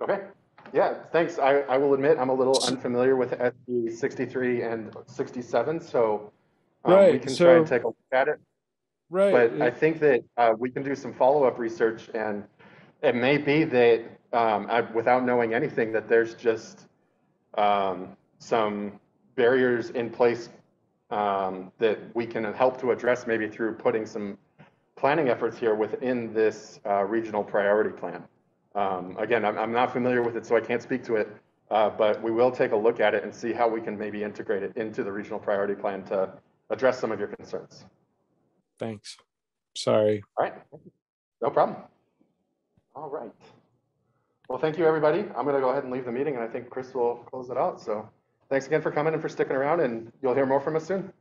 Okay. Yeah, thanks. I will admit I'm a little unfamiliar with SB 63 and 67, so we can try and take a look at it. Right. But I think that we can do some follow-up research, and it may be that without knowing anything, that there's just some barriers in place that we can help to address, maybe through putting some planning efforts here within this regional priority plan. Again, I'm not familiar with it, so I can't speak to it, but we will take a look at it and see how we can maybe integrate it into the regional priority plan to address some of your concerns. Thanks. Sorry. All right. No problem. All right. Well, thank you, everybody. I'm going to go ahead and leave the meeting, and I think Chris will close it out. So thanks again for coming and for sticking around, and you'll hear more from us soon.